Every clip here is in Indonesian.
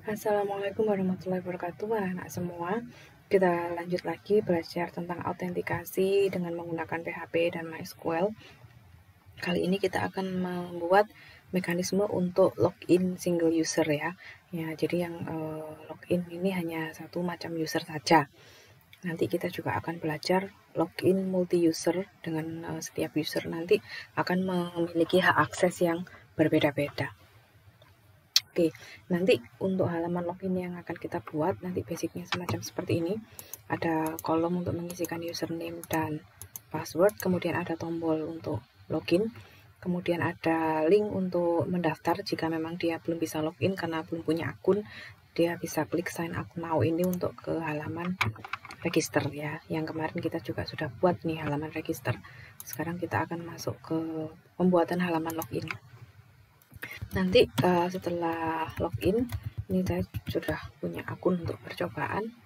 Assalamualaikum warahmatullahi wabarakatuh, anak-anak semua. Kita lanjut lagi belajar tentang autentikasi dengan menggunakan PHP dan MySQL. Kali ini kita akan membuat mekanisme untuk login single user ya. Jadi yang login ini hanya satu macam user saja. Nanti kita juga akan belajar login multi user dengan setiap user nanti akan memiliki hak akses yang berbeda-beda. Oke, nanti untuk halaman login yang akan kita buat, nanti basicnya semacam seperti ini. Ada kolom untuk mengisikan username dan password, kemudian ada tombol untuk login, kemudian ada link untuk mendaftar jika memang dia belum bisa login karena belum punya akun, dia bisa klik sign up now ini untuk ke halaman register ya. Yang kemarin kita juga sudah buat nih halaman register. Sekarang kita akan masuk ke pembuatan halaman login. Nanti setelah login, ini saya sudah punya akun untuk percobaan.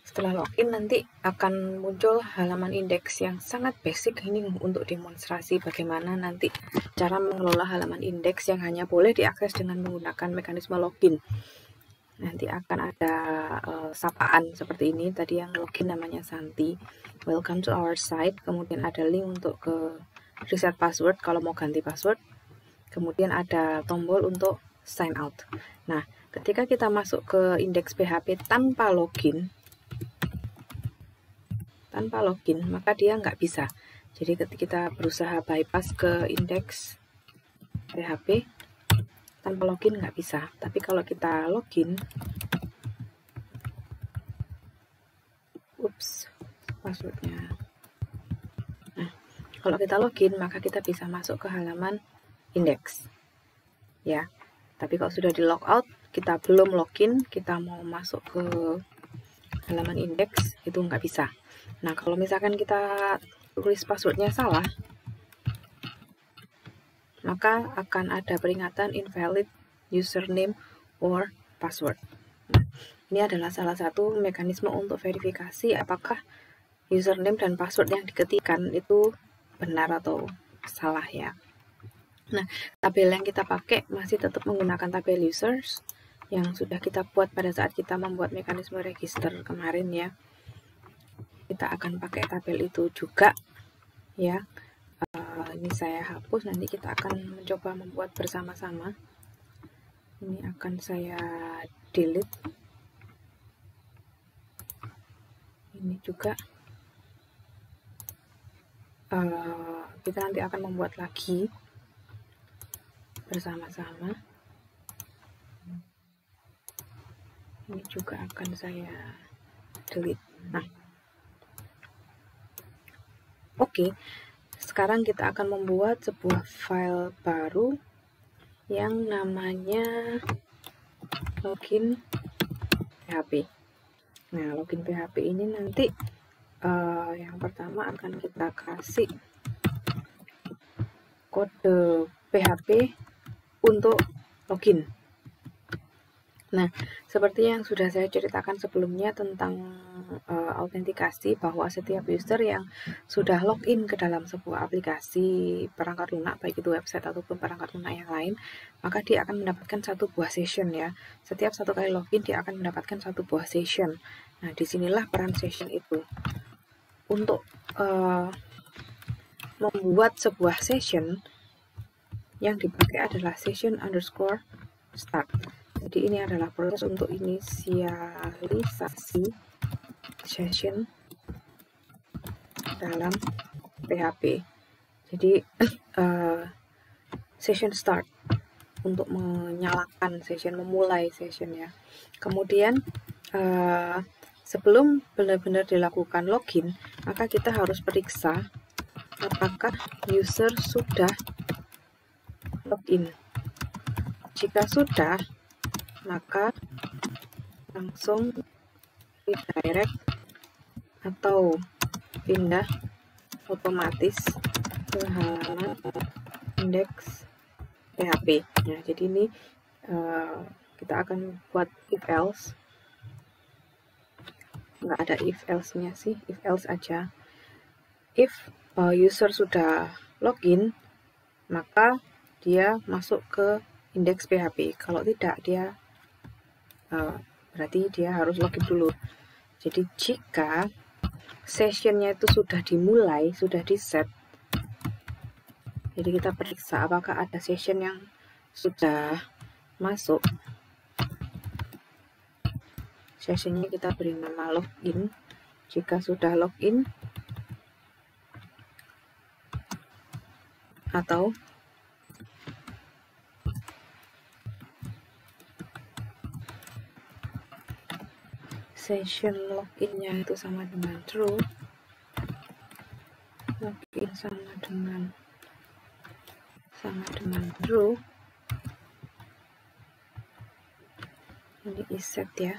Setelah login nanti akan muncul halaman indeks yang sangat basic ini untuk demonstrasi bagaimana nanti cara mengelola halaman indeks yang hanya boleh diakses dengan menggunakan mekanisme login. Nanti akan ada sapaan seperti ini. Tadi yang login namanya Santi. Welcome to our site. Kemudian ada link untuk ke reset password kalau mau ganti password. Kemudian ada tombol untuk sign out. Nah, ketika kita masuk ke indeks PHP tanpa login, maka dia nggak bisa. Jadi ketika kita berusaha bypass ke indeks PHP tanpa login nggak bisa. Tapi kalau kita login, passwordnya. Nah, kalau kita login maka kita bisa masuk ke halaman indeks ya. Tapi kalau sudah di logout, kita belum login, kita mau masuk ke halaman indeks, itu nggak bisa. Nah, kalau misalkan kita tulis passwordnya salah, maka akan ada peringatan invalid username or password. Nah, ini adalah salah satu mekanisme untuk verifikasi apakah username dan password yang diketikkan itu benar atau salah ya. Nah, tabel yang kita pakai masih tetap menggunakan tabel users yang sudah kita buat pada saat kita membuat mekanisme register kemarin ya. Kita akan pakai tabel itu juga ya. Ini saya hapus, nanti kita akan mencoba membuat bersama-sama. Ini akan saya delete. Ini juga kita nanti akan membuat lagi bersama-sama. Ini juga akan saya delete. Nah, oke. Sekarang kita akan membuat sebuah file baru yang namanya login PHP. Nah, login PHP ini nanti yang pertama akan kita kasih kode PHP untuk login. Nah, seperti yang sudah saya ceritakan sebelumnya tentang autentikasi, bahwa setiap user yang sudah login ke dalam sebuah aplikasi perangkat lunak, baik itu website ataupun perangkat lunak yang lain, maka dia akan mendapatkan satu buah session ya. Setiap satu kali login dia akan mendapatkan satu buah session. Nah, disinilah peran session itu. Untuk membuat sebuah session, yang dipakai adalah session_start. Jadi ini adalah proses untuk inisialisasi session dalam PHP. Jadi session start untuk menyalakan session, memulai session ya. Kemudian sebelum benar-benar dilakukan login, maka kita harus periksa apakah user sudah login. Jika sudah, maka langsung redirect atau pindah otomatis ke halaman indeks PHP. Nah, jadi ini kita akan buat if else. Nggak ada if else-nya sih, if else aja. If user sudah login, maka dia masuk ke indeks PHP. Kalau tidak, dia berarti dia harus login dulu. Jadi jika sessionnya itu sudah dimulai, sudah di set, jadi kita periksa apakah ada session yang sudah masuk. Sessionnya kita beri nama login. Jika sudah login, atau session loginnya itu sama dengan true, login sama dengan true, ini iset ya.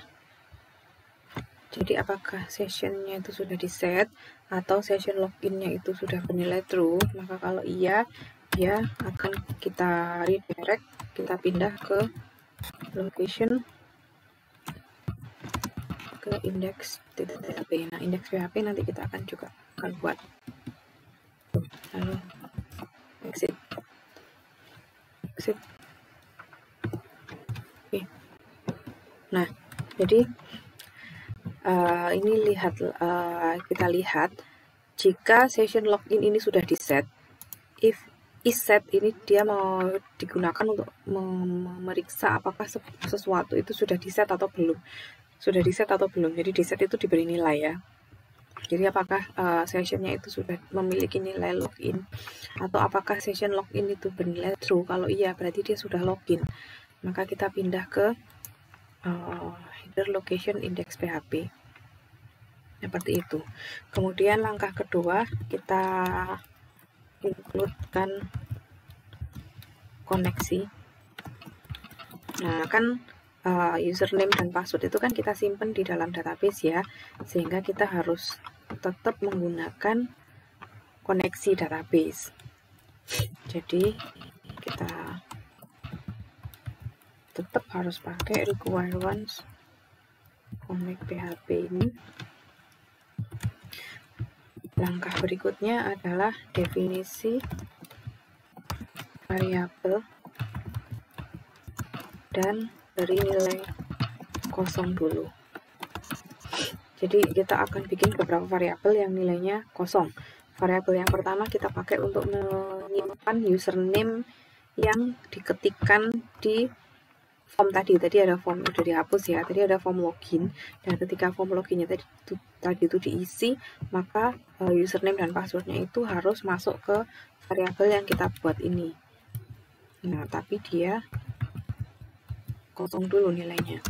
Jadi apakah sessionnya itu sudah di set atau session loginnya itu sudah bernilai true, maka kalau iya, dia akan kita redirect, kita pindah ke location, ke index PHP. Nah, indeks PHP nanti kita akan buat. Lalu exit. Oke. Nah, jadi ini kita lihat jika session login ini sudah di set, if iset ini dia mau digunakan untuk memeriksa apakah sesuatu itu sudah di set atau belum. Sudah di set atau belum. Jadi di set itu diberi nilai ya. Jadi apakah sessionnya itu sudah memiliki nilai login atau apakah session login itu bernilai true. Kalau iya berarti dia sudah login. Maka kita pindah ke header location index PHP. Seperti itu. Kemudian langkah kedua kita include-kan koneksi. Nah, kan username dan password itu kan kita simpan di dalam database ya, sehingga kita harus tetap menggunakan koneksi database. Jadi kita tetap harus pakai require once connect PHP ini. Langkah berikutnya adalah definisi variabel dan beri nilai kosong dulu. Jadi kita akan bikin beberapa variabel yang nilainya kosong. Variabel yang pertama kita pakai untuk menyimpan username yang diketikkan di form tadi. Tadi ada form udah dihapus ya. Tadi ada form login, dan ketika form loginnya tadi itu diisi, maka username dan passwordnya itu harus masuk ke variabel yang kita buat ini. Nah, tapi dia kosong dulu nilainya.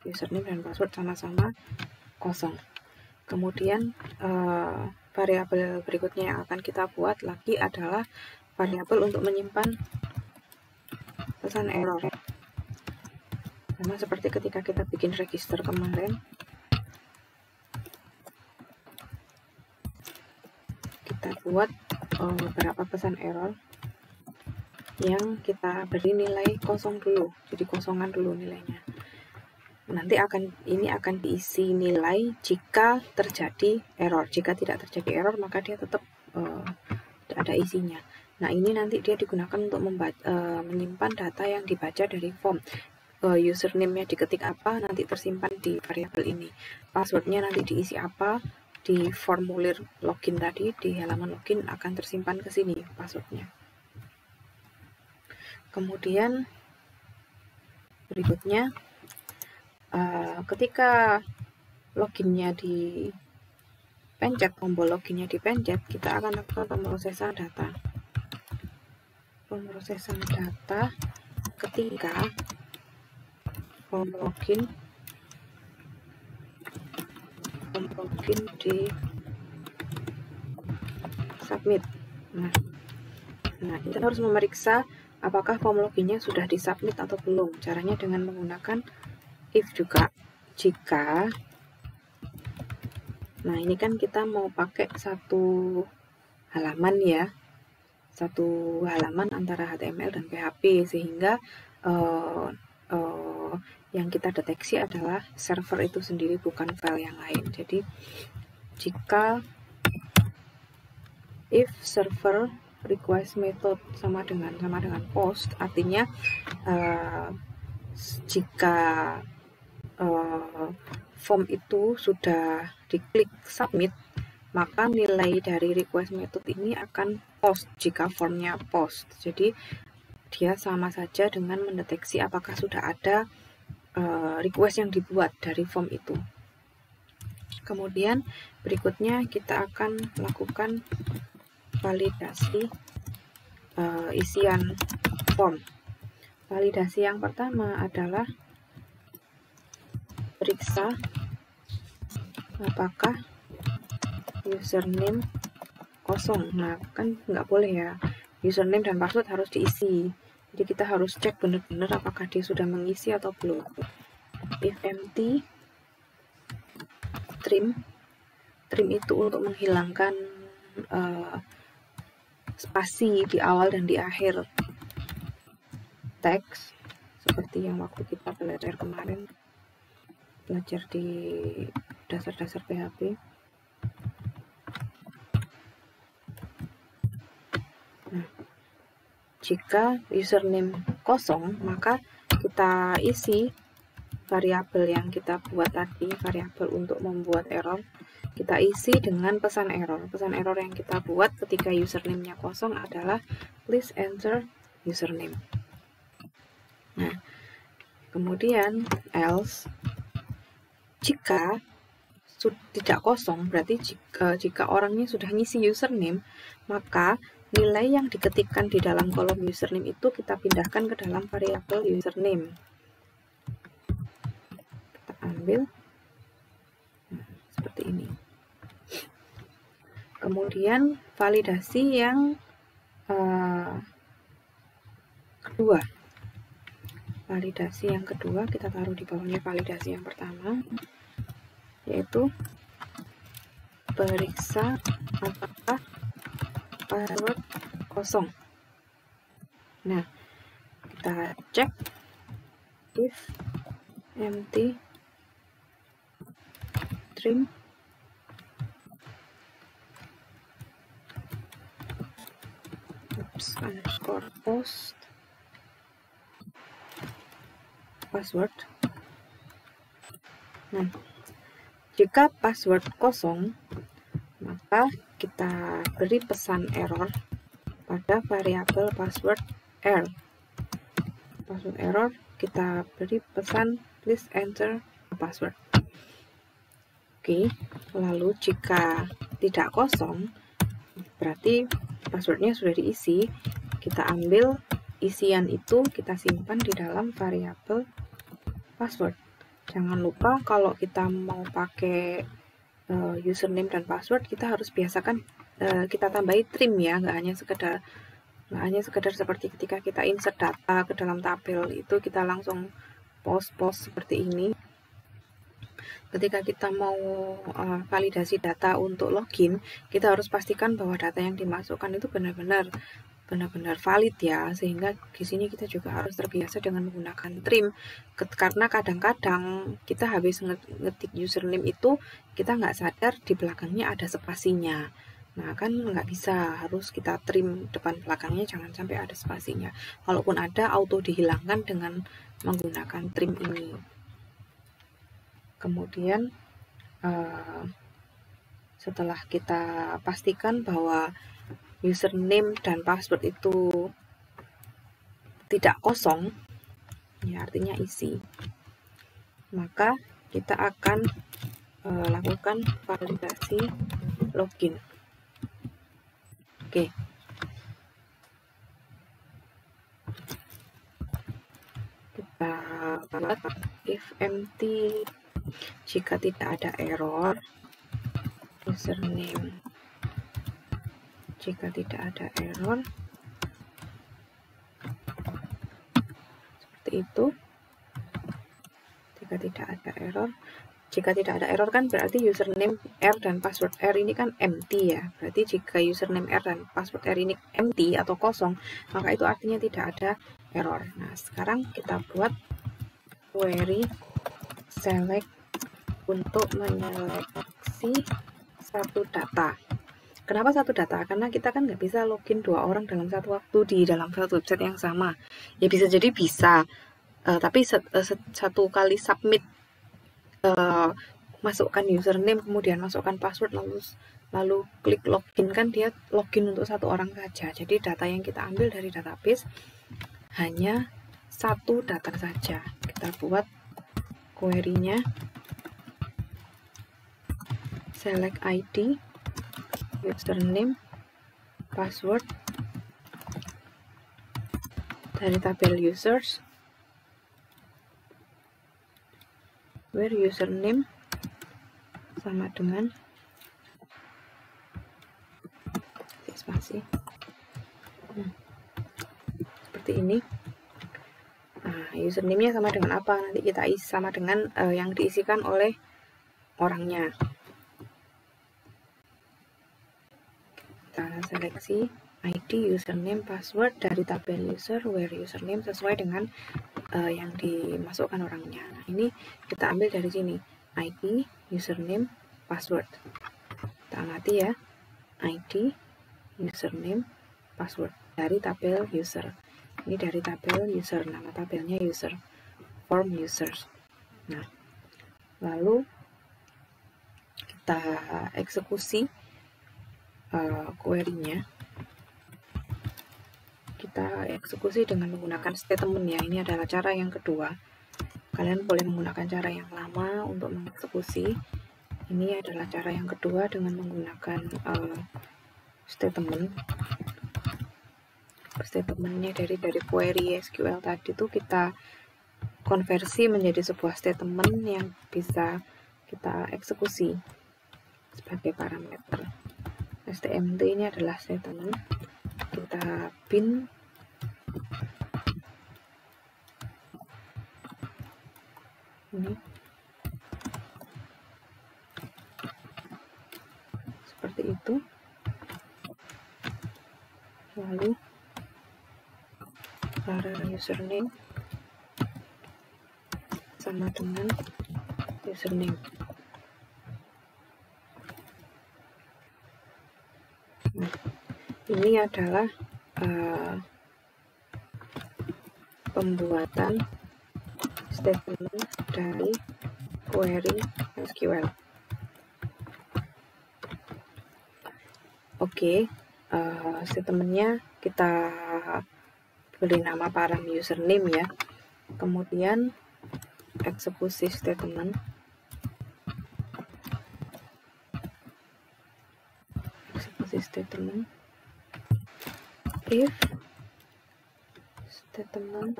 Username dan password sama-sama kosong. Kemudian variabel berikutnya yang akan kita buat lagi adalah variabel untuk menyimpan pesan error. Sama seperti ketika kita bikin register kemarin, kita buat beberapa pesan error yang kita beri nilai kosong dulu, jadi kosongan dulu nilainya. Nanti ini akan diisi nilai jika terjadi error. Jika tidak terjadi error, maka dia tetap ada isinya. Nah, ini nanti dia digunakan untuk menyimpan data yang dibaca dari form. Username-nya diketik apa, nanti tersimpan di variabel ini. Passwordnya nanti diisi apa, di formulir login tadi, di halaman login akan tersimpan ke sini passwordnya. Kemudian berikutnya, ketika loginnya dipencet, tombol loginnya dipencet, kita akan lakukan pemrosesan data. Pemrosesan data ketika form login di submit. Nah, kita harus memeriksa apakah form loginnya sudah disubmit atau belum. Caranya dengan menggunakan if juga. Jika, nah ini kan kita mau pakai satu halaman ya, satu halaman antara HTML dan PHP, sehingga yang kita deteksi adalah server itu sendiri, bukan file yang lain. Jadi jika if server request method sama dengan post, artinya jika form itu sudah diklik submit, maka nilai dari request method ini akan post jika formnya post. Jadi dia sama saja dengan mendeteksi apakah sudah ada request yang dibuat dari form itu. Kemudian berikutnya kita akan lakukan validasi isian form. Validasi yang pertama adalah periksa apakah username kosong. Nah, kan nggak boleh ya, username dan password harus diisi. Jadi kita harus cek benar-benar apakah dia sudah mengisi atau belum. If empty, trim itu untuk menghilangkan spasi di awal dan di akhir teks, seperti yang waktu kita belajar kemarin, belajar di dasar-dasar PHP. Nah, jika username kosong, maka kita isi variabel yang kita buat tadi, variabel untuk membuat error, kita isi dengan pesan error. Pesan error yang kita buat ketika username-nya kosong adalah please enter username. Nah, kemudian else, jika tidak kosong, berarti jika orangnya sudah ngisi username, maka nilai yang diketikkan di dalam kolom username itu kita pindahkan ke dalam variabel username. Kita ambil seperti ini. Kemudian validasi yang kedua. Validasi yang kedua kita taruh di bawahnya validasi yang pertama, yaitu periksa apakah password kosong. Nah, kita cek if empty trim underscore post password. Nah, jika password kosong, maka kita beri pesan error pada variabel password error. Password error kita beri pesan please enter password. Oke, lalu jika tidak kosong, berarti passwordnya sudah diisi. Kita ambil isian itu, kita simpan di dalam variabel password. Jangan lupa kalau kita mau pakai username dan password, kita harus biasakan kita tambahi trim ya, nggak hanya sekedar seperti ketika kita insert data ke dalam tabel itu kita langsung post seperti ini. Ketika kita mau validasi data untuk login, kita harus pastikan bahwa data yang dimasukkan itu benar-benar valid ya, sehingga di sini kita juga harus terbiasa dengan menggunakan trim, karena kadang-kadang kita habis ngetik username itu kita nggak sadar di belakangnya ada spasinya. Nah, kan nggak bisa, harus kita trim depan belakangnya, jangan sampai ada spasinya. Kalaupun ada, auto dihilangkan dengan menggunakan trim ini. Kemudian setelah kita pastikan bahwa username dan password itu tidak kosong, ya artinya isi, maka kita akan lakukan validasi login. Oke. Kita buat if empty, jika tidak ada error, username. Jika tidak ada error, seperti itu. Jika tidak ada error kan berarti username R dan password R ini kan empty ya. Berarti jika username R dan password R ini empty atau kosong, maka itu artinya tidak ada error. Nah, sekarang kita buat query select untuk menyeleksi satu data. Kenapa satu data? Karena kita kan nggak bisa login 2 orang dalam satu waktu di dalam satu website yang sama. Ya bisa jadi bisa, tapi satu kali submit masukkan username kemudian masukkan password lalu klik login, kan dia login untuk satu orang saja. Jadi data yang kita ambil dari database hanya satu data saja. Kita buat query-nya, select ID, username, password dari tabel users, where username sama dengan spasi. Seperti ini. Nah, username-nya sama dengan apa? Nanti kita isi sama dengan yang diisikan oleh orangnya. Kita seleksi ID, username, password dari tabel user, where username sesuai dengan yang dimasukkan orangnya. Nah, ini kita ambil dari sini, ID, username, password. Kita amati ya, ID, username, password dari tabel user. Ini dari tabel user, nama tabelnya user, form users. Nah, lalu kita eksekusi query-nya. Kita eksekusi dengan menggunakan statement ya. Ini adalah cara yang kedua. Kalian boleh menggunakan cara yang lama untuk mengeksekusi. Ini adalah cara yang kedua dengan menggunakan statement. Statementnya dari query SQL tadi itu kita konversi menjadi sebuah statement yang bisa kita eksekusi sebagai parameter. STMT ini adalah statement. Kita bin ini seperti itu. Lalu var username sama dengan username. Nah, ini adalah pembuatan statement dari query SQL. Oke, statementnya kita beri nama param username ya. Kemudian eksekusi statement. If statement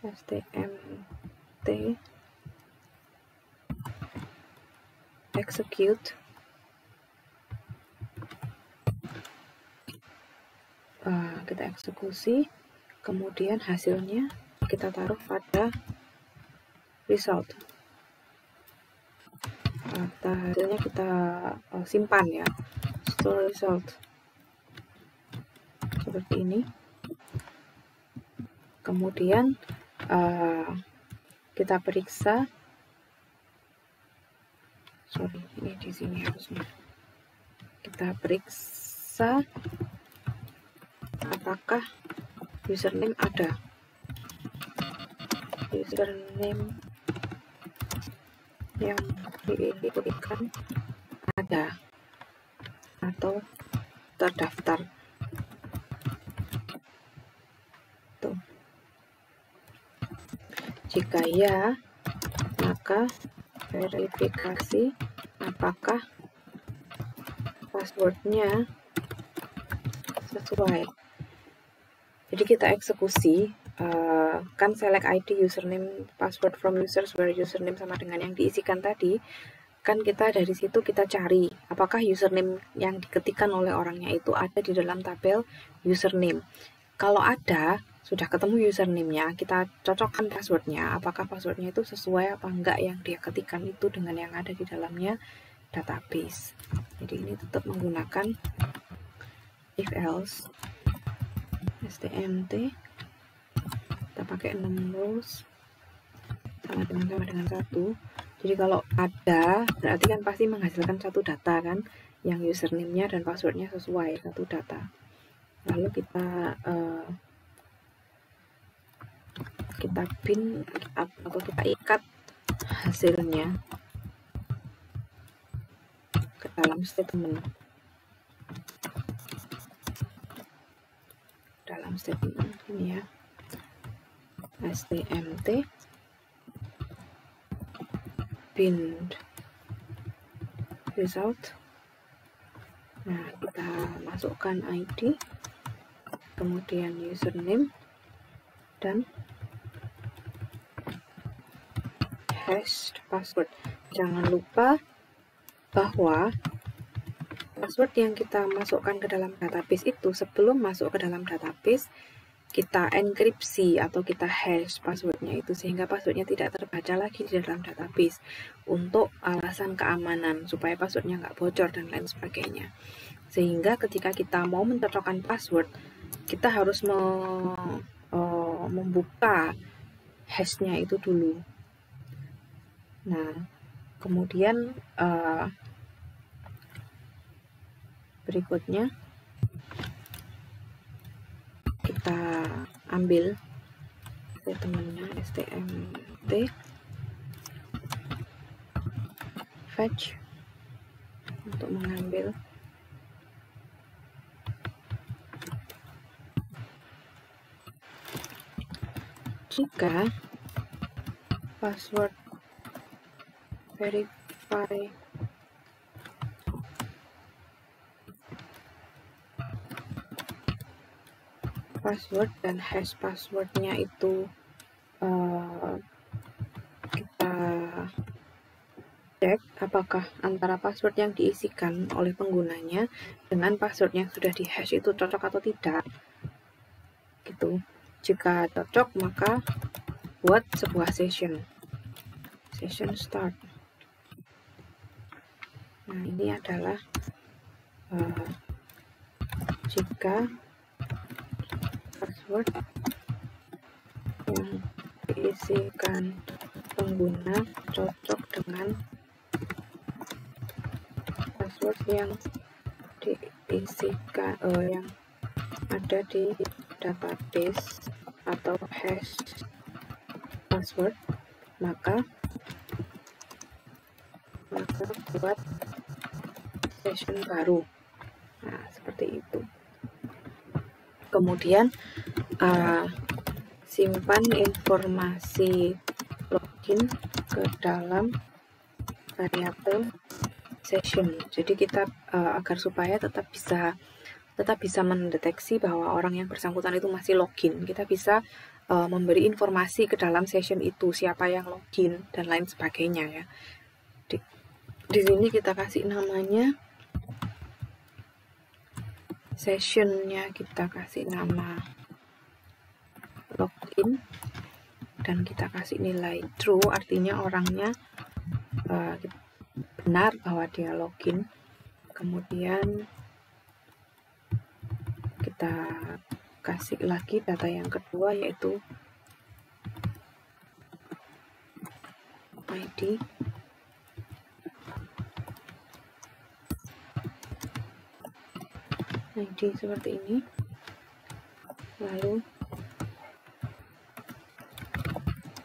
stmt execute kita eksekusi, kemudian hasilnya kita taruh pada result. Hasilnya kita simpan ya, store result seperti ini. Kemudian kita periksa, ini di sini harusnya kita periksa apakah username ada. Username yang diberikan ada atau terdaftar. Tuh. Jika ya, maka verifikasi apakah passwordnya sesuai. Jadi kita eksekusi, kan select ID, username, password from users, where username sama dengan yang diisikan tadi. Kan kita dari situ kita cari apakah username yang diketikkan oleh orangnya itu ada di dalam tabel username. Kalau ada, sudah ketemu username-nya, kita cocokkan passwordnya, apakah passwordnya itu sesuai apa enggak yang dia ketikkan itu dengan yang ada di dalamnya database. Jadi ini tetap menggunakan if else stmt, kita pakai 6 rows sama dengan 1. Jadi kalau ada, berarti kan pasti menghasilkan satu data kan, yang username-nya dan password-nya sesuai, satu data. Lalu kita kita pin atau kita ikat hasilnya ke dalam statement. Dalam statement ini ya, stmt pinned result. Nah, kita masukkan ID, kemudian username dan hash password. Jangan lupa bahwa password yang kita masukkan ke dalam database itu, sebelum masuk ke dalam database kita enkripsi atau kita hash passwordnya itu, sehingga passwordnya tidak terbaca lagi di dalam database untuk alasan keamanan, supaya passwordnya nggak bocor dan lain sebagainya. Sehingga ketika kita mau mencocokkan password, kita harus membuka hashnya itu dulu. Nah, kemudian berikutnya kita ambil statementnya stmt fetch untuk mengambil jika password verify password dan hash passwordnya itu kita cek apakah antara password yang diisikan oleh penggunanya dengan password yang sudah di hash itu cocok atau tidak gitu. Jika cocok, maka buat sebuah session start. Nah, ini adalah jika password yang diisikan pengguna cocok dengan password yang diisikan yang ada di database atau hash password, maka buat session baru. Nah, seperti itu. Kemudian simpan informasi login ke dalam variabel session. Jadi kita agar supaya tetap bisa mendeteksi bahwa orang yang bersangkutan itu masih login, kita bisa memberi informasi ke dalam session itu, siapa yang login dan lain sebagainya ya. Di sini kita kasih namanya sessionnya, kita kasih nama login dan kita kasih nilai true, artinya orangnya benar bahwa dia login. Kemudian kita kasih lagi data yang kedua, yaitu ID seperti ini. Lalu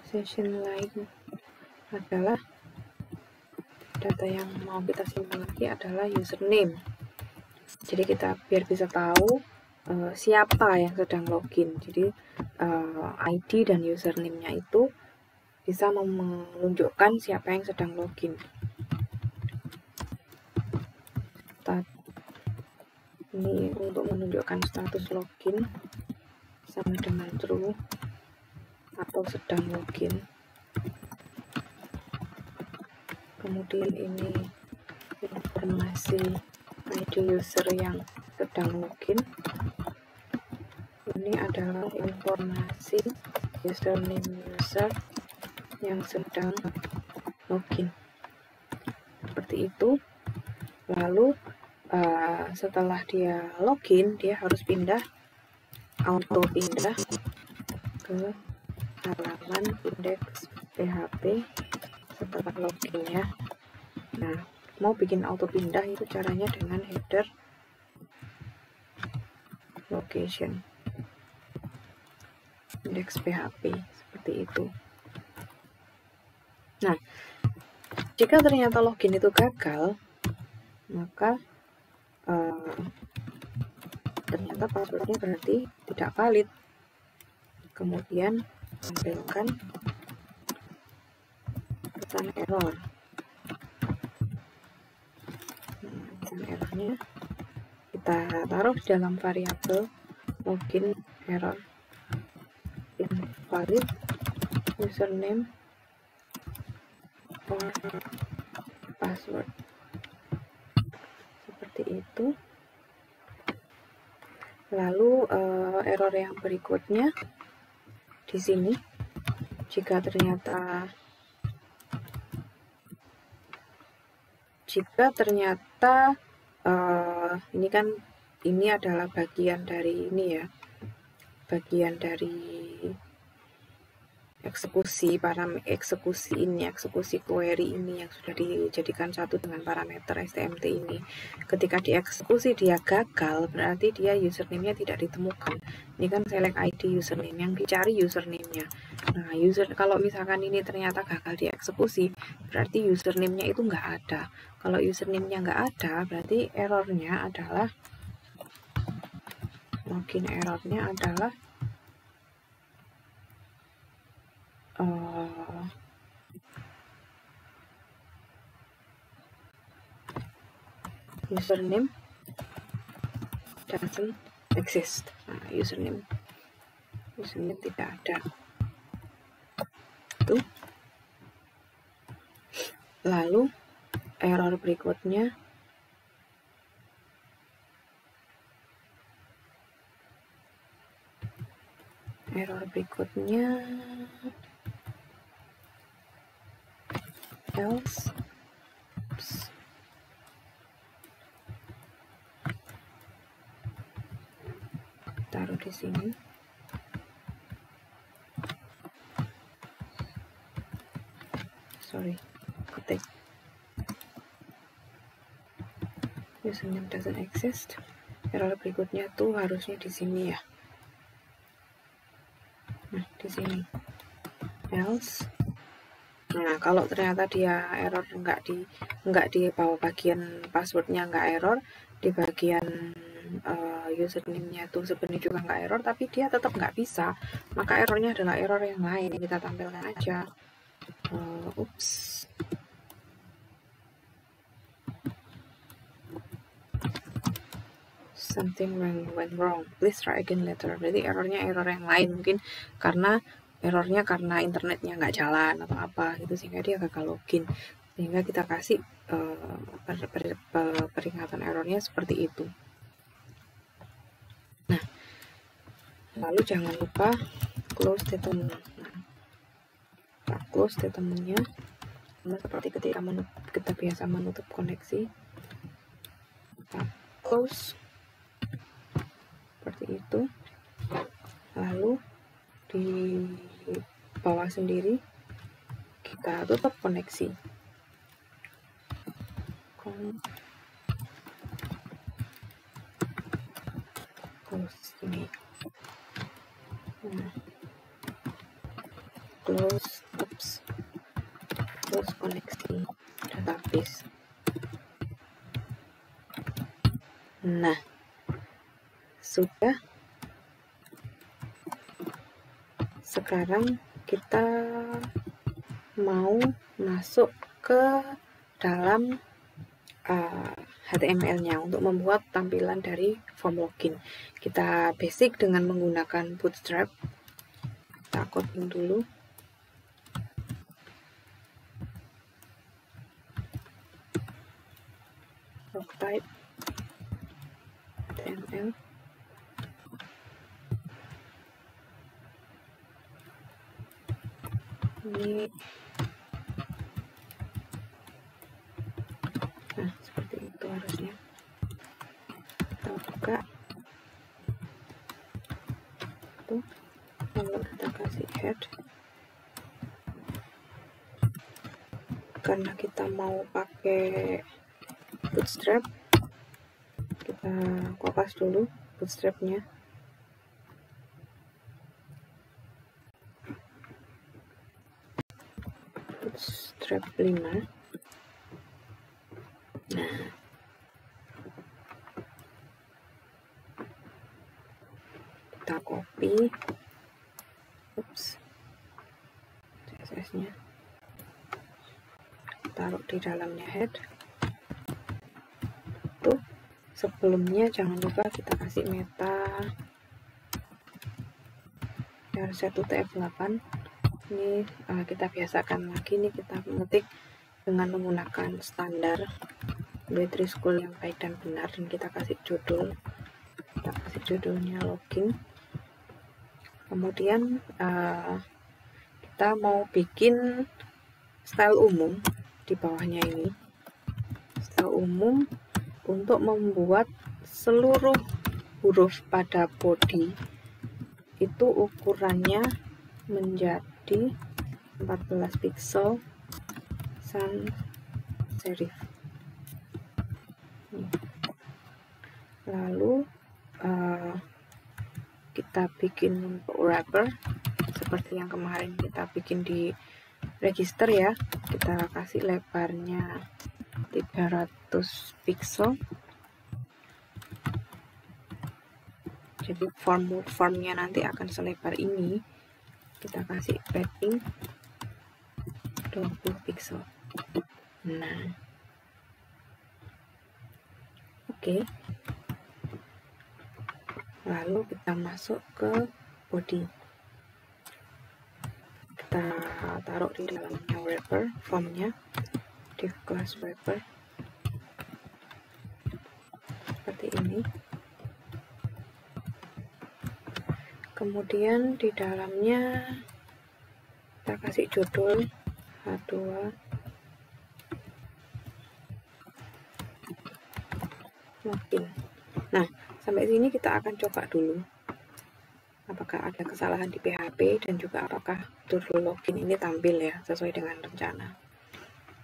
session lain adalah data yang mau kita simpan lagi adalah username. Jadi kita biar bisa tahu siapa yang sedang login. Jadi ID dan username-nya itu bisa menunjukkan siapa yang sedang login. Ini untuk menunjukkan status login sama dengan true atau sedang login. Kemudian ini informasi ID user yang sedang login. Ini adalah informasi username user yang sedang login. Seperti itu. Lalu setelah dia login, dia harus auto pindah ke halaman index PHP setelah login ya. Nah, mau bikin auto pindah itu caranya dengan header location index PHP seperti seperti itu. Nah, jika ternyata login itu gagal, maka ternyata passwordnya berarti tidak valid. Kemudian tampilkan pesan error. Pesan errornya kita taruh di dalam variabel login error invalid username or password, seperti itu. Lalu error yang berikutnya di sini, jika ternyata ini adalah bagian dari bagian dari eksekusi query ini yang sudah dijadikan satu dengan parameter STMT ini. Ketika dieksekusi dia gagal, berarti dia username-nya tidak ditemukan. Ini kan select ID username, yang dicari username-nya. Nah, kalau misalkan ini ternyata gagal dieksekusi, berarti username-nya itu nggak ada. Kalau username-nya nggak ada, berarti errornya adalah login errornya adalah username doesn't exist. Nah, username tidak ada. Itu. Lalu error berikutnya else. Taruh di sini. Ketik username doesn't exist. Error berikutnya tuh harusnya di sini ya. Nah, di sini else. Nah, kalau ternyata dia error nggak di bawah bagian passwordnya nggak error, di bagian username-nya tuh sebenarnya juga nggak error, tapi dia tetap nggak bisa, maka errornya adalah error yang lain yang kita tampilkan aja. Something went wrong, please try again later. Berarti errornya error yang lain, mungkin karena internetnya nggak jalan atau apa gitu, sehingga dia gagal login, sehingga kita kasih peringatan errornya seperti itu. Nah, lalu jangan lupa close statement. Nah, close statementnya sama seperti ketika kita biasa menutup koneksi, kita close seperti itu. Lalu di bawah sendiri kita tutup koneksi. Close ini. Nah, close koneksi database. Nah, sudah. Sekarang kita mau masuk ke dalam HTML-nya untuk membuat tampilan dari form login. Kita basic dengan menggunakan Bootstrap. Kita coding dulu. Log type HTML. Ini nah seperti itu harusnya. Kita buka tuh, lalu kita kasih head. Karena kita mau pakai Bootstrap, kita kopas dulu Bootstrapnya. bootstrap 5. Nah, kita copy, CSS-nya taruh di dalamnya head. Tuh, sebelumnya jangan lupa kita kasih meta R1 TF8. Ini kita biasakan lagi nih, kita mengetik dengan menggunakan standar Web3 School yang baik dan benar, dan kita kasih judul, kita kasih judulnya login. Kemudian kita mau bikin style umum di bawahnya ini, style umum untuk membuat seluruh huruf pada body itu ukurannya menjadi 14 pixel sans serif. Lalu kita bikin wrapper seperti yang kemarin kita bikin di register ya. Kita kasih lebarnya 300 pixel. Jadi formnya nanti akan selebar ini. Kita kasih padding 20 pixel. Nah, oke. Lalu kita masuk ke body. Kita taruh di dalamnya wrapper, formnya div class wrapper seperti ini. Kemudian di dalamnya kita kasih judul H2 login. Nah, sampai sini kita akan coba dulu apakah ada kesalahan di PHP dan juga apakah judul login ini tampil ya sesuai dengan rencana.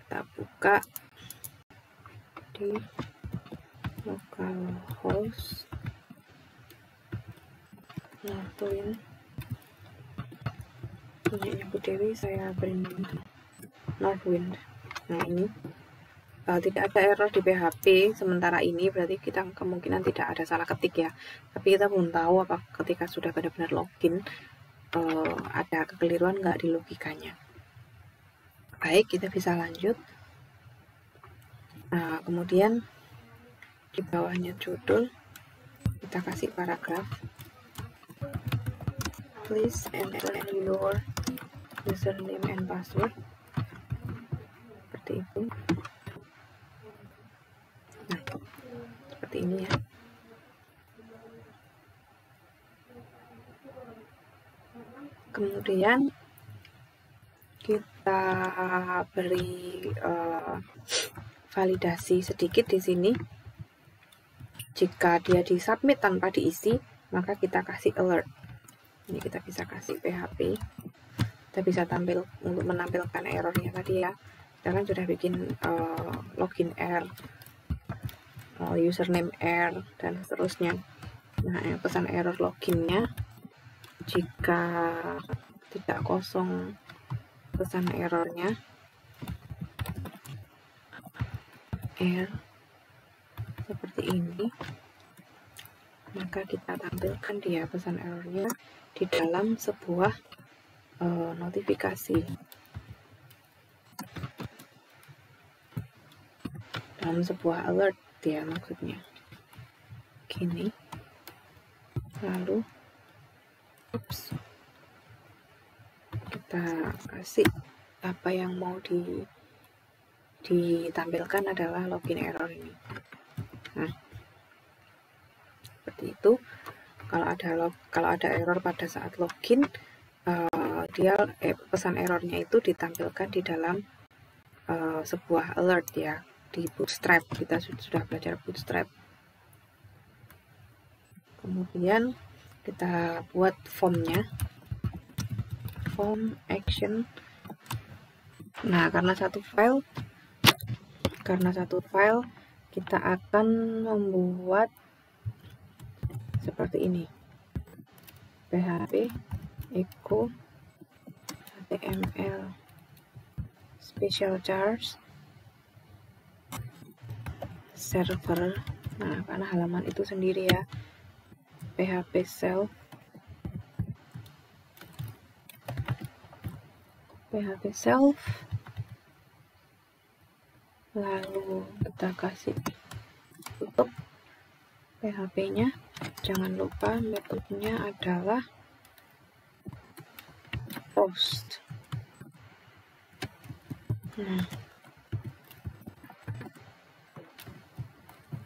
Kita buka di localhost Northwind, punyanya Bu Dewi, saya beri Northwind. Nah, ini tidak ada error di PHP sementara ini, berarti kita kemungkinan tidak ada salah ketik ya, tapi kita belum tahu apakah ketika sudah benar-benar login ada kekeliruan nggak di logikanya. Baik, kita bisa lanjut. Nah, kemudian di bawahnya judul kita kasih paragraf. Please enter your username and password, seperti itu. Nah, seperti ini ya. Kemudian kita beri validasi sedikit di sini. Jika dia disubmit tanpa diisi, maka kita kasih alert. Ini kita bisa kasih PHP. Kita bisa tampil untuk menampilkan errornya tadi ya. Kita kan sudah bikin login error, username error, dan seterusnya. Nah, pesan error loginnya, jika tidak kosong pesan errornya, error seperti ini, maka kita tampilkan dia pesan errornya di dalam sebuah notifikasi, dalam sebuah alert ya maksudnya gini. Lalu kita kasih apa yang mau ditampilkan adalah login error ini. Nah, seperti itu. Kalau ada error pada saat login, pesan errornya itu ditampilkan di dalam sebuah alert ya, di Bootstrap. Kita sudah belajar Bootstrap. Kemudian kita buat formnya, form action. Nah, karena satu file kita akan membuat seperti ini, php echo html special charge server. Nah, karena halaman itu sendiri ya, PHP self, lalu kita kasih tutup PHP-nya. Jangan lupa metodenya adalah post. Nah,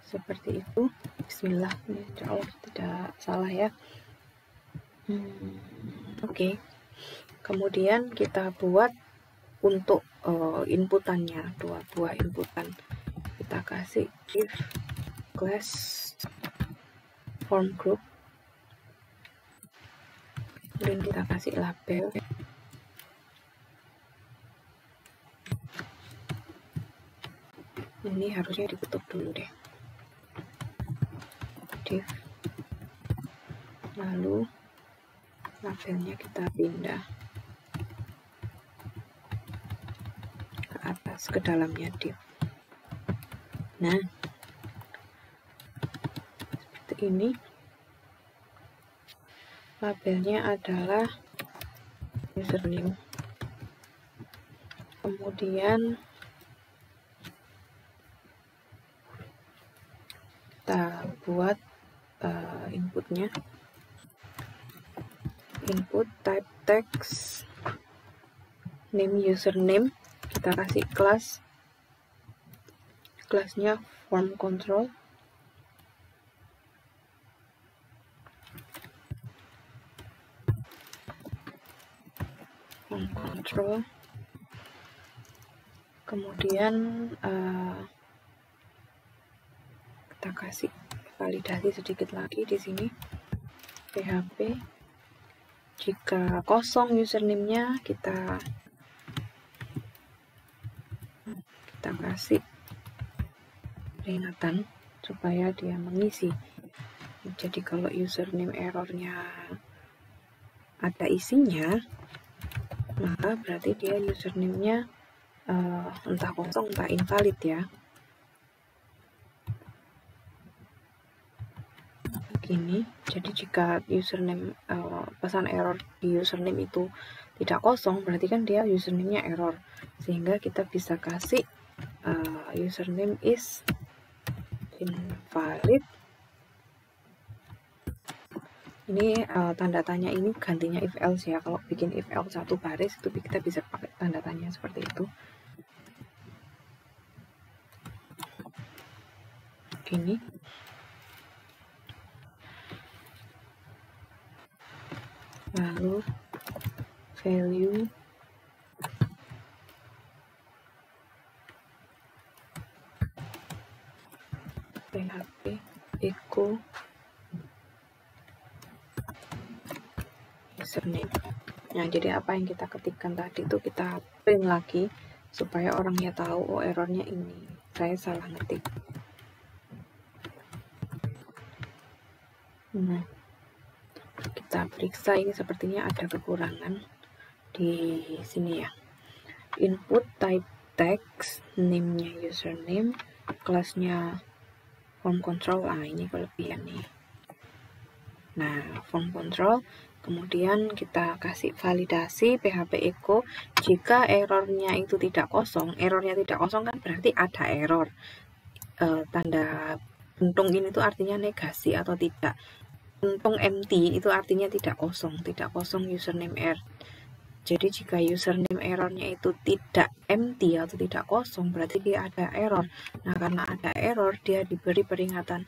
seperti itu. Bismillah, insya Allah tidak salah ya. Oke. Kemudian kita buat untuk inputannya, 2 buah inputan. Kita kasih if class form group, kemudian kita kasih label. Ini harusnya ditutup dulu deh, div, lalu labelnya kita pindah ke atas, ke dalamnya div. Nah, seperti ini. Labelnya adalah username. Kemudian kita buat inputnya, input type text name username. Kita kasih kelasnya form control, kemudian kita kasih validasi sedikit lagi di sini. PHP, jika kosong username-nya kita kasih peringatan supaya dia mengisi. Jadi kalau username errornya ada isinya, maka berarti dia username-nya entah kosong entah invalid ya. Begini. Jadi jika username pesan error di username itu tidak kosong, berarti kan dia username-nya error, sehingga kita bisa kasih username is invalid. Ini tanda tanya ini gantinya if else ya. Kalau bikin if else 1 baris itu kita bisa pakai tanda tanya seperti itu. Gini. Lalu value PHP echo username. Nah, jadi apa yang kita ketikkan tadi itu kita print lagi supaya orangnya tahu, oh errornya ini, saya salah ngetik. Nah, kita periksa, ini sepertinya ada kekurangan di sini ya. Input type text, name-nya username, kelasnya form control. Ini kelebihan nih. Nah, form control, kemudian kita kasih validasi PHP echo. Jika errornya itu tidak kosong, errornya tidak kosong kan berarti ada error. Tanda buntung ini tuh artinya negasi atau tidak. Buntung empty itu artinya tidak kosong username error. Jadi jika username errornya itu tidak empty atau tidak kosong, berarti dia ada error. Nah, karena ada error, dia diberi peringatan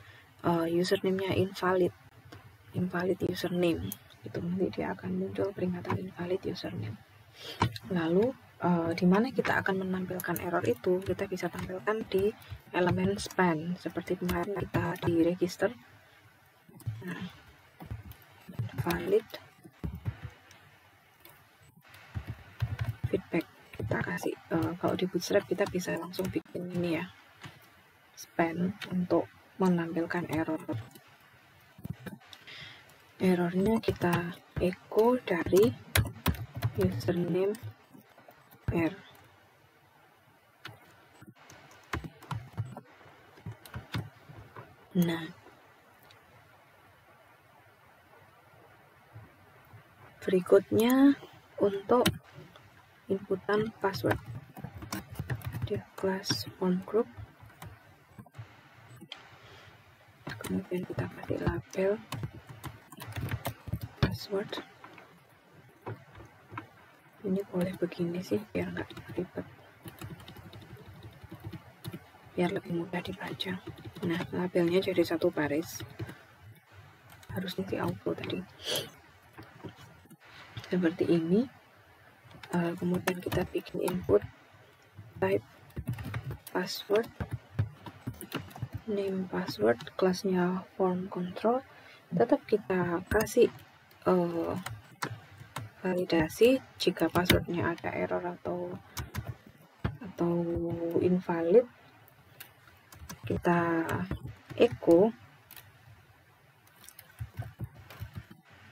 username-nya invalid username. Itu nanti dia akan muncul peringatan invalid username. Lalu di mana kita akan menampilkan error itu, kita bisa tampilkan di elemen span seperti kemarin kita di register. Nah, valid feedback kita kasih, kalau di Bootstrap kita bisa langsung bikin ini ya, span untuk menampilkan errornya kita echo dari username error. Nah, berikutnya untuk inputan password di kelas form group, kemudian kita kasih label password. Ini boleh begini sih biar nggak ribet, biar lebih mudah dibaca. Nah, labelnya jadi satu baris, harus isi auto tadi seperti ini. Kemudian kita bikin input type password, name password, kelasnya form control. Tetap kita kasih validasi jika passwordnya ada error atau invalid, kita echo.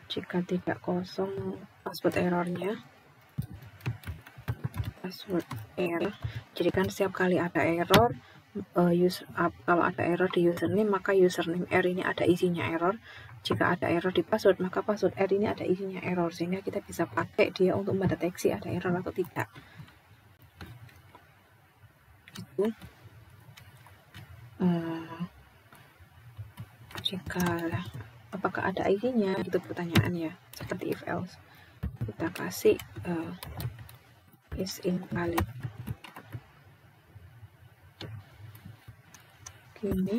Jika tidak kosong password errornya, password error. Jadi kan setiap kali ada error, kalau ada error di username, maka username R ini ada isinya error. Jika ada error di password, maka password R ini ada isinya error, sehingga kita bisa pakai dia untuk mendeteksi ada error atau tidak. Itu jika apakah ada ID-nya, itu pertanyaannya, seperti if else. Kita kasih is invalid gini.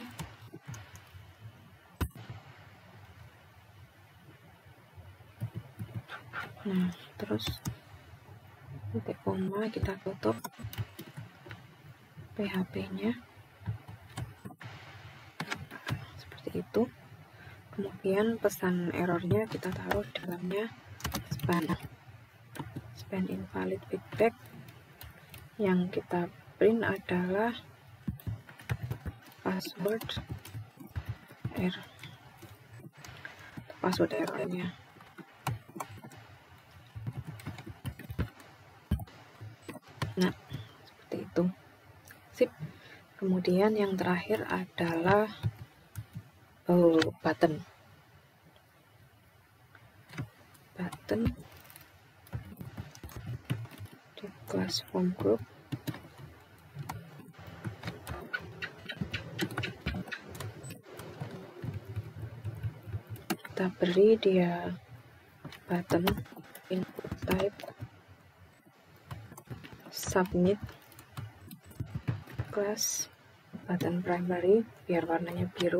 Nah, terus titik koma, kita tutup PHP-nya seperti itu. Kemudian pesan errornya kita taruh di dalamnya span invalid feedback. Yang kita print adalah password errornya. Nah, seperti itu. Sip. Kemudian yang terakhir adalah button di kelas form group. Kita beri dia button input type submit, class button primary biar warnanya biru.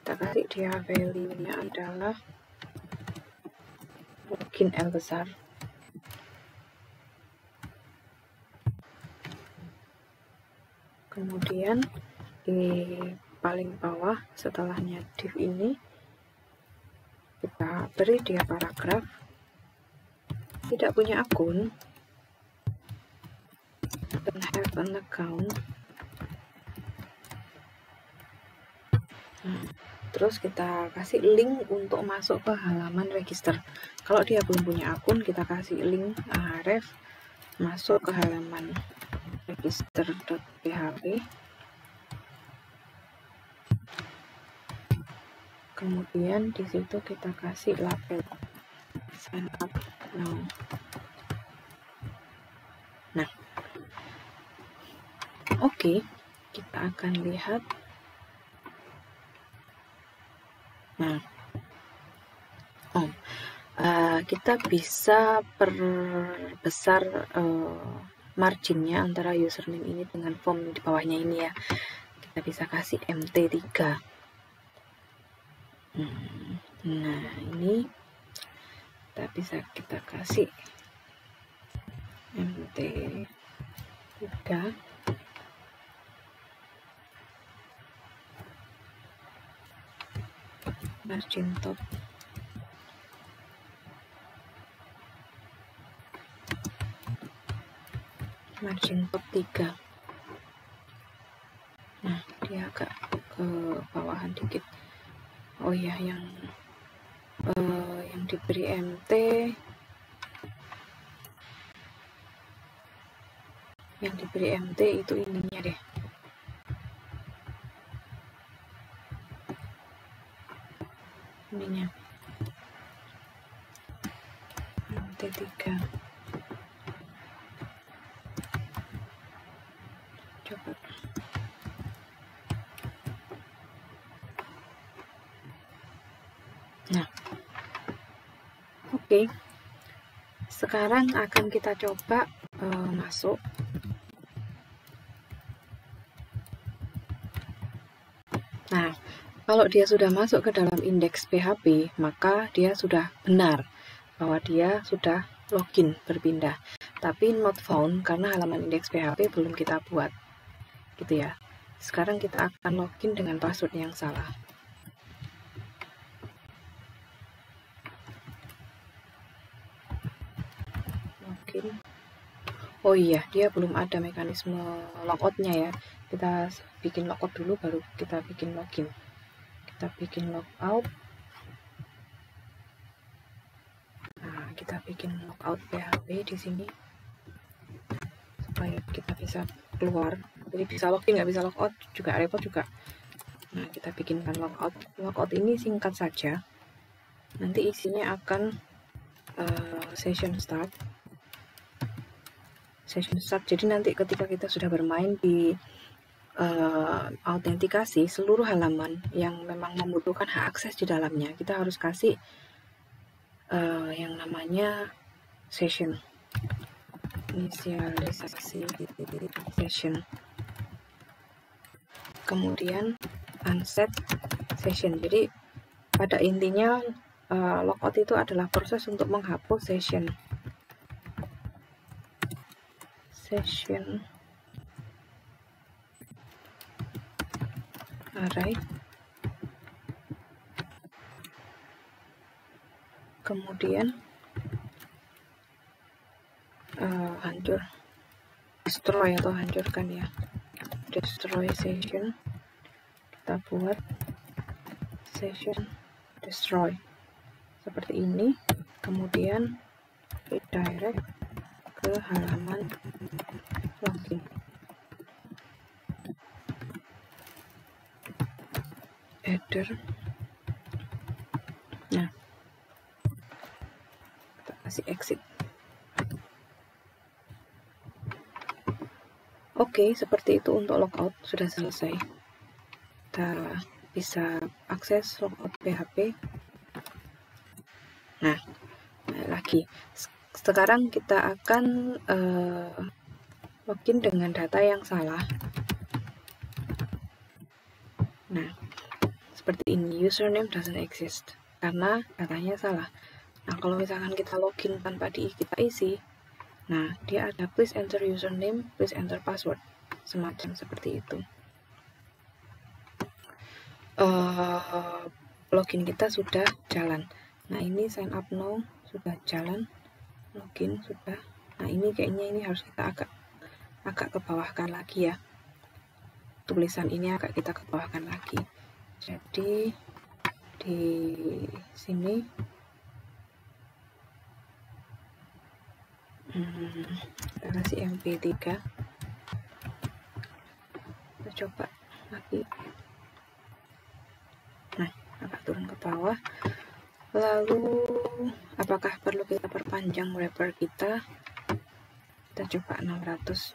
Kita kasih dia value-nya adalah mungkin L besar. Kemudian di paling bawah setelahnya div ini kita beri dia paragraf. Tidak punya akun, don't have an account. Terus kita kasih link untuk masuk ke halaman register. Kalau dia belum punya akun, kita kasih link ref masuk ke halaman register.php. Kemudian di situ kita kasih label sign up now. Nah, oke, kita akan lihat. Nah, kita bisa perbesar marginnya antara username ini dengan form di bawahnya ini ya. Kita bisa kasih MT3. Nah, ini kita kasih MT3. Margin top margin top 3. Nah, dia agak ke bawahan dikit. Oh ya, yang diberi MT, itu ininya deh. ininya T3. Coba. Nah, oke. Sekarang akan kita coba masuk. Nah, kalau dia sudah masuk ke dalam indeks PHP, maka dia sudah benar bahwa dia sudah login berpindah. Tapi not found karena halaman indeks PHP belum kita buat. Gitu ya. Sekarang kita akan login dengan password yang salah. Login. Oh iya, dia belum ada mekanisme logoutnya ya. Kita bikin logout dulu baru kita bikin login. Kita bikin logout. Nah, kita bikin logout PHP di sini supaya kita bisa keluar. Jadi bisa login, nggak bisa logout juga repot juga. Nah, kita bikinkan logout. Logout ini singkat saja. Nanti isinya akan session start. Jadi nanti ketika kita sudah bermain di autentikasi, seluruh halaman yang memang membutuhkan hak akses di dalamnya, kita harus kasih yang namanya session, inisialisasi session, kemudian unset session. Jadi pada intinya logout itu adalah proses untuk menghapus session array, kemudian destroy atau hancurkan ya, destroy session. Kita buat session destroy seperti ini, kemudian redirect ke halaman login. Header. Nah, kita kasih exit. Oke, seperti itu untuk logout sudah selesai. Kita bisa akses logout PHP. Nah, lagi. Sekarang kita akan login dengan data yang salah. Nah, seperti ini, username doesn't exist karena datanya salah. Nah, kalau misalkan kita login tanpa kita isi, nah dia ada please enter username, please enter password, semacam seperti itu. Login kita sudah jalan. Nah, ini sign up now sudah jalan, login sudah. Nah, ini kayaknya ini harus kita agak ke bawahkan lagi ya. Tulisan ini agak kita ke bawahkan lagi. Jadi di sini kita kasih MP3. Kita coba lagi. Nah, agak turun ke bawah. Lalu apakah perlu kita perpanjang wrapper kita? Kita coba 600.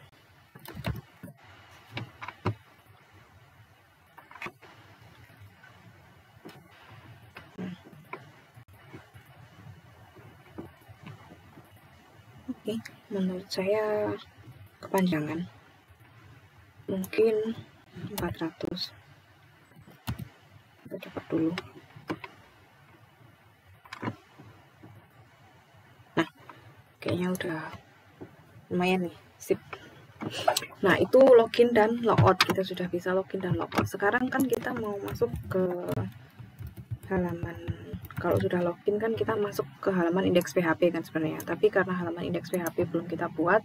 Oke, menurut saya kepanjangan. Mungkin 400. Kita coba dulu. Nah, kayaknya udah lumayan nih, sip. Nah, itu login dan logout. Kita sudah bisa login dan logout. Sekarang kan kita mau masuk ke halaman, kalau sudah login kan kita masuk ke halaman indeks PHP kan sebenarnya. Tapi karena halaman indeks PHP belum kita buat,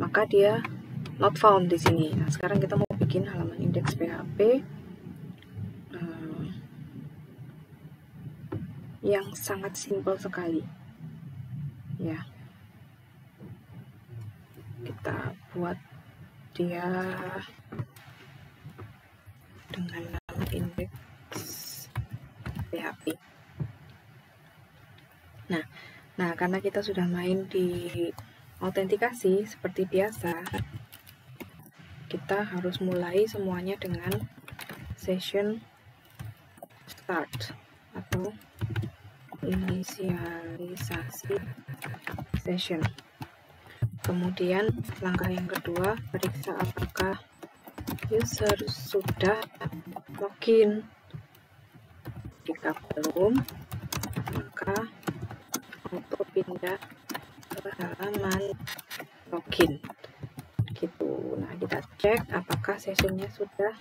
maka dia not found di sini. Nah, sekarang kita mau bikin halaman indeks PHP yang sangat simpel sekali. Ya. Kita buat dia dengan nama indeks PHP. Nah, karena kita sudah main di autentikasi seperti biasa, kita harus mulai semuanya dengan session start atau inisialisasi session. Kemudian langkah yang kedua, periksa apakah user sudah login. Jika belum, maka auto pindah ke halaman login gitu. Nah, kita cek apakah sessionnya sudah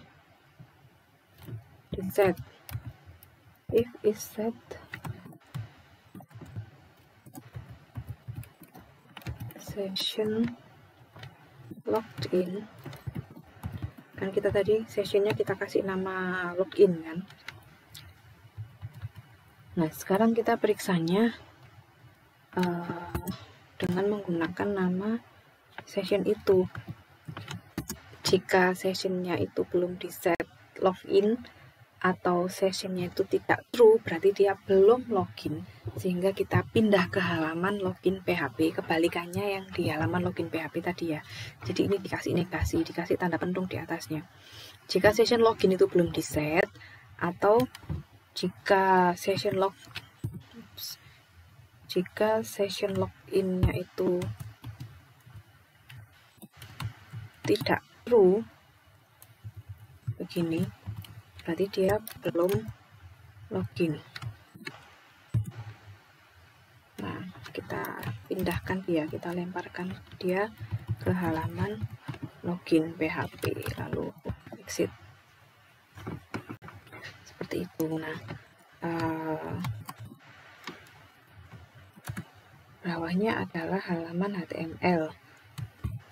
di set. If is set, session logged in, kan kita tadi sessionnya kita kasih nama login kan. Nah, sekarang kita periksanya dengan menggunakan nama session itu. Jika sessionnya itu belum di set login atau sessionnya itu tidak true, berarti dia belum login, sehingga kita pindah ke halaman login PHP, kebalikannya yang di halaman login PHP tadi ya. Jadi ini dikasih negasi, dikasih tanda pentung di atasnya. Jika session login itu belum di set, atau jika session loginnya itu tidak true begini, berarti dia belum login. Nah, kita pindahkan dia, kita lemparkan dia ke halaman login PHP, lalu exit seperti itu. Nah, bawahnya adalah halaman HTML.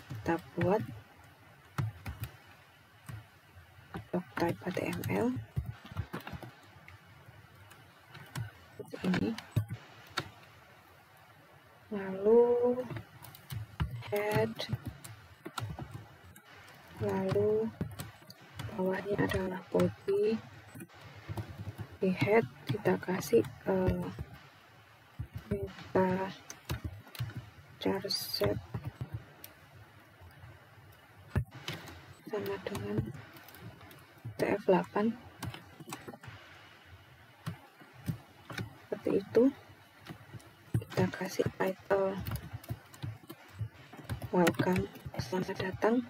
Kita buat doc type HTML seperti ini, lalu head, lalu bawahnya adalah body. Di head kita kasih meta charset sama dengan TF8 seperti itu. Kita kasih title welcome, selamat datang.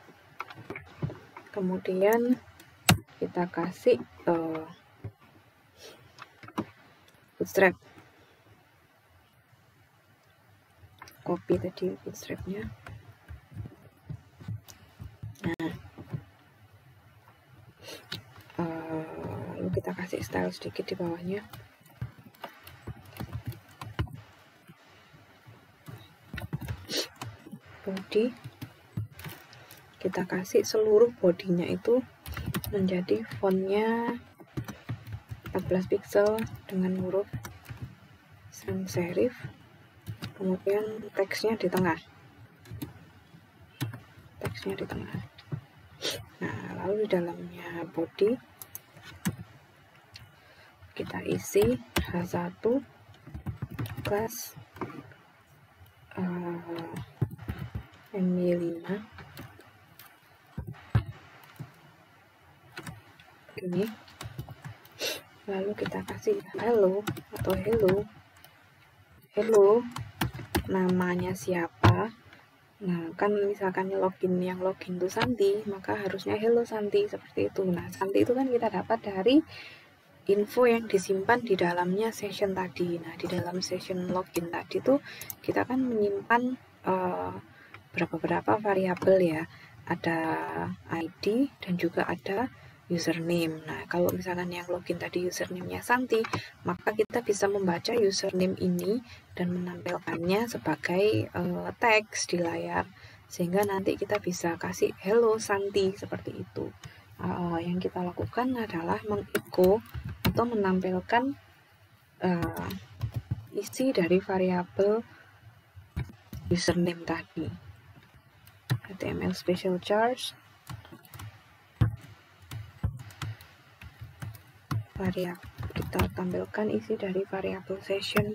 Kemudian kita kasih bootstrap, copy tadi bootstrapnya. Nah, lalu kita kasih style sedikit di bawahnya. Body, kita kasih seluruh bodinya itu menjadi fontnya 14 pixel dengan huruf sans serif, kemudian teksnya di tengah. Nah, lalu di dalamnya body kita isi H1 kelas MY5 ini. Lalu kita kasih hello atau hello namanya siapa. Nah, kan misalkan yang login itu Santi, maka harusnya hello Santi, seperti itu. Nah, Santi itu kan kita dapat dari info yang disimpan di dalamnya session tadi. Nah, di dalam session login tadi tuh kita kan menyimpan beberapa variabel ya. Ada ID dan juga ada username. Nah, kalau misalkan yang login tadi username-nya Santi, maka kita bisa membaca username ini dan menampilkannya sebagai teks di layar, sehingga nanti kita bisa kasih hello Santi seperti itu. Yang kita lakukan adalah mengecho atau menampilkan isi dari variabel username tadi. HTML special charge, kita tampilkan isi dari variabel session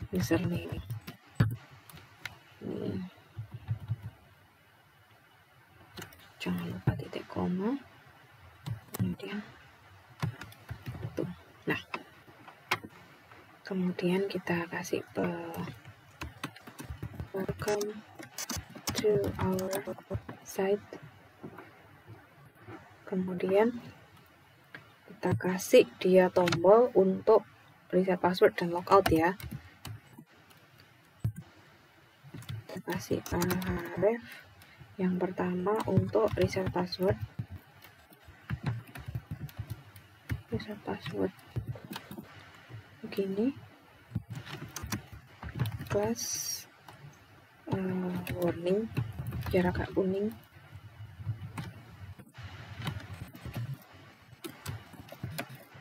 username. jangan lupa titik koma, kemudian itu. Nah, kemudian kita kasih welcome to our site. Kemudian kita kasih dia tombol untuk reset password dan logout ya. Kita kasih ref yang pertama untuk reset password. Reset password begini, class warning biar agak kuning.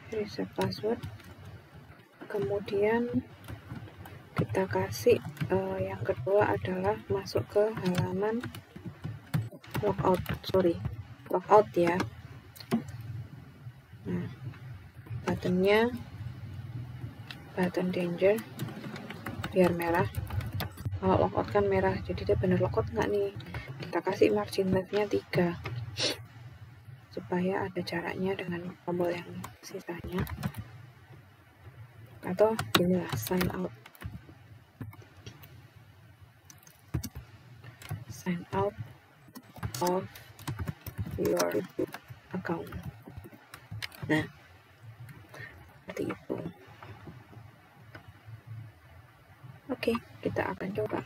Reset password. Kemudian kita kasih yang kedua adalah masuk ke halaman logout ya. Nah, buttonnya button danger biar merah. Kalau logout kan merah, jadi dia bener logout nggak nih? Kita kasih margin left-nya 3 supaya ada jaraknya dengan tombol yang sisanya. Atau inilah sign out of your account. Nah, seperti itu. Oke, kita akan coba.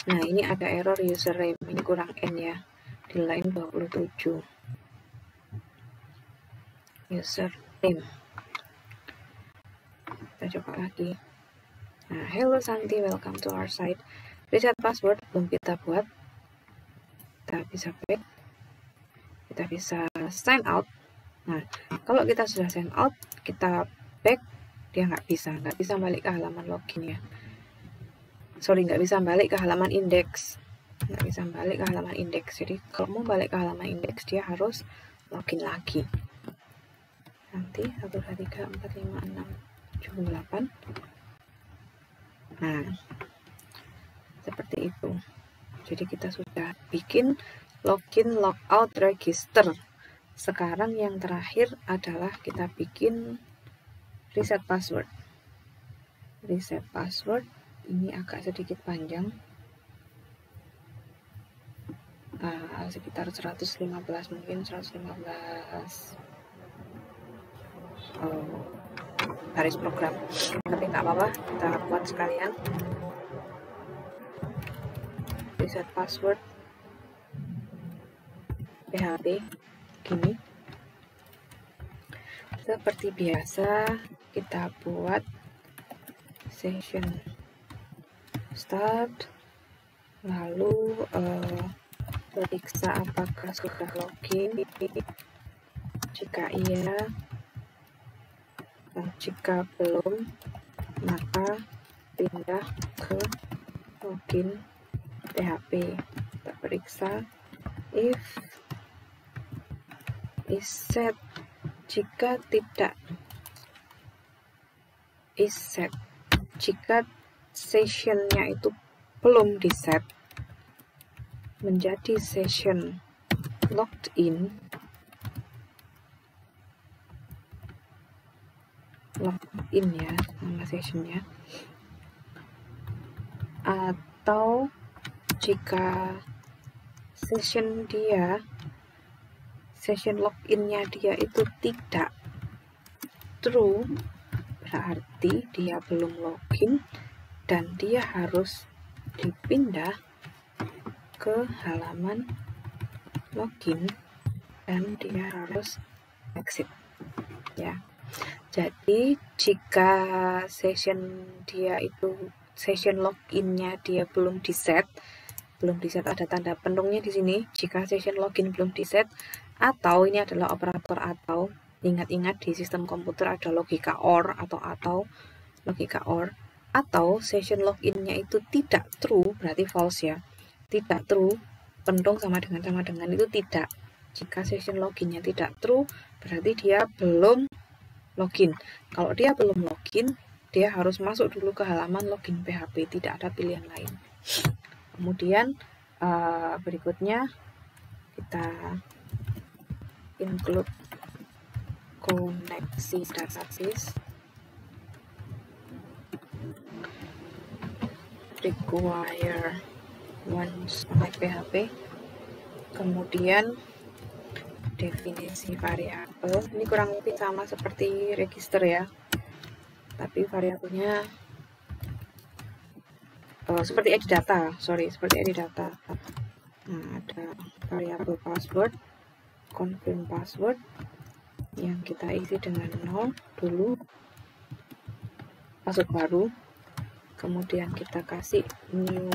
Nah ini ada error username, ini kurang N ya, di line 27. Username. Kita coba lagi. Nah, hello Santi, welcome to our site. Reset password belum kita buat. Kita bisa back. Kita bisa sign out. Nah, kalau kita sudah sign out, kita back, dia nggak bisa balik ke halaman login ya. Nggak bisa balik ke halaman index. Jadi kalau mau balik ke halaman index, dia harus login lagi. Nanti 1, 2, 3, 4, 5, 6, 7, 8. Nah, seperti itu. Jadi kita sudah bikin login, logout, register. Sekarang yang terakhir adalah kita bikin reset password. Reset password ini agak sedikit panjang, sekitar 115 mungkin 115 baris program, tapi nggak apa-apa, kita buat sekalian. Reset password PHP gini. Seperti biasa kita buat session start, lalu periksa apakah sudah login. Jika iya, dan jika belum, maka pindah ke login PHP. Kita periksa if is set. Jika tidak, is set. Jika sessionnya itu belum di set menjadi session logged in, ya nama sessionnya, atau jika session loginnya dia itu tidak true, berarti dia belum login dan dia harus dipindah ke halaman login dan dia harus exit ya. Jadi jika session loginnya dia belum di set ada tanda penuhnya di sini. Jika session login belum di set, atau ini adalah operator atau, ingat-ingat di sistem komputer ada logika OR atau logika OR, atau session loginnya itu tidak true, berarti false ya. Tidak true, pentung sama dengan itu tidak. Jika session loginnya tidak true, berarti dia belum login. Kalau dia belum login, dia harus masuk dulu ke halaman login PHP, tidak ada pilihan lain. Kemudian berikutnya kita include koneksi database require once connect PHP. Kemudian definisi variabel, ini kurang lebih sama seperti register ya, tapi variabelnya seperti edit data, seperti edit data. Nah, ada variabel password, confirm password yang kita isi dengan 0 dulu, password baru. Kemudian kita kasih new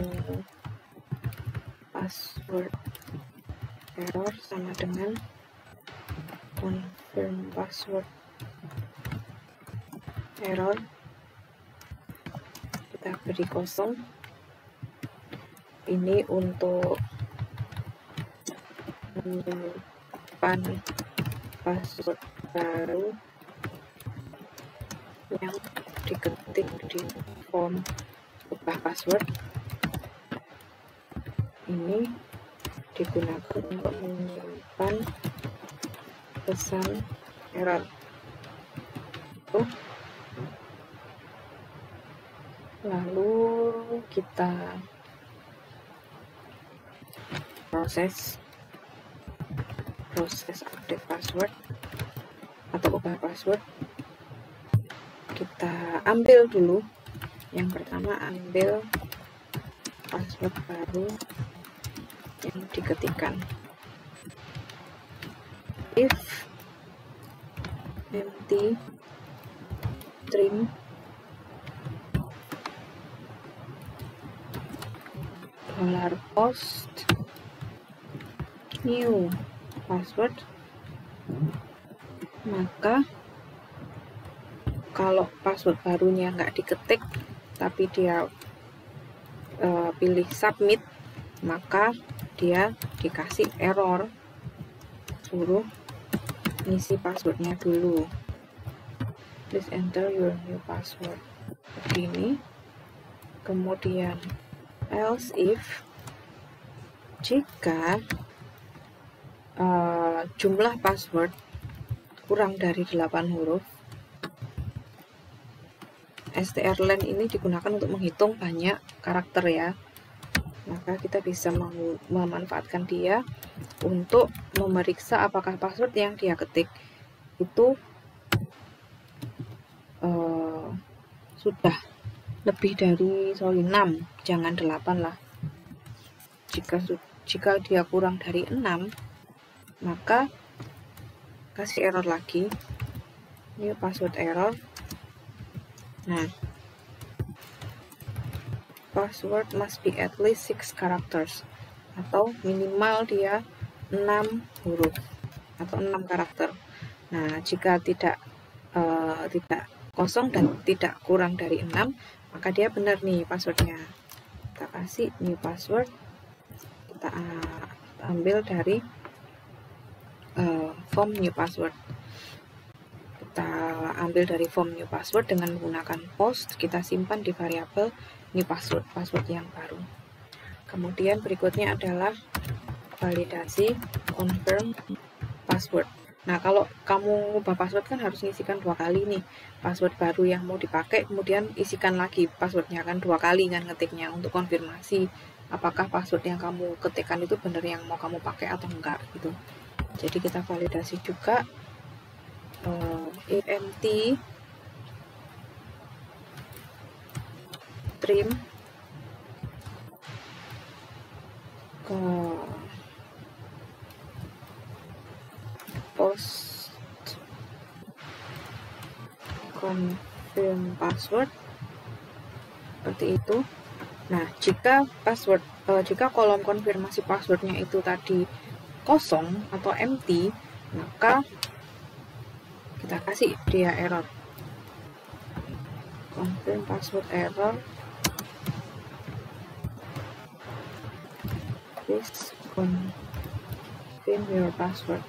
password error sama dengan confirm password error, kita beri kosong. Ini untuk menyimpan password baru yang diketik di form ubah password. Ini digunakan untuk menyimpan pesan error. Lalu kita proses update password atau ubah password. Kita ambil dulu, yang pertama ambil password baru yang diketikkan. If empty string $post new password, maka kalau password barunya nggak diketik tapi dia pilih submit, maka dia dikasih error, suruh ngisi passwordnya dulu, please enter your new password, begini. Kemudian else if, jika jumlah password kurang dari 8 huruf, strlen ini digunakan untuk menghitung banyak karakter ya, maka kita bisa memanfaatkan dia untuk memeriksa apakah password yang dia ketik itu sudah lebih dari 6, jangan 8 lah. Jika dia kurang dari 6, maka kasih error lagi, new password error. Nah, password must be at least 6 characters, atau minimal dia 6 huruf atau 6 karakter. Nah, jika tidak kosong dan tidak kurang dari 6, maka dia benar nih passwordnya. Kita kasih new password, kita ambil dari form new password. Kita ambil dari form new password dengan menggunakan post, kita simpan di variabel new password, password yang baru. Kemudian berikutnya adalah validasi confirm password. Nah, kalau kamu ubah password kan harus ngisikan 2 kali nih, password baru yang mau dipakai, kemudian isikan lagi passwordnya kan 2 kali kan ngetiknya, untuk konfirmasi apakah password yang kamu ketikkan itu benar yang mau kamu pakai atau enggak gitu. Jadi kita validasi juga if empty string post confirm password, seperti itu. Nah, jika kolom konfirmasi passwordnya itu tadi kosong atau empty, maka kita kasih dia error, confirm password error, please confirm your password.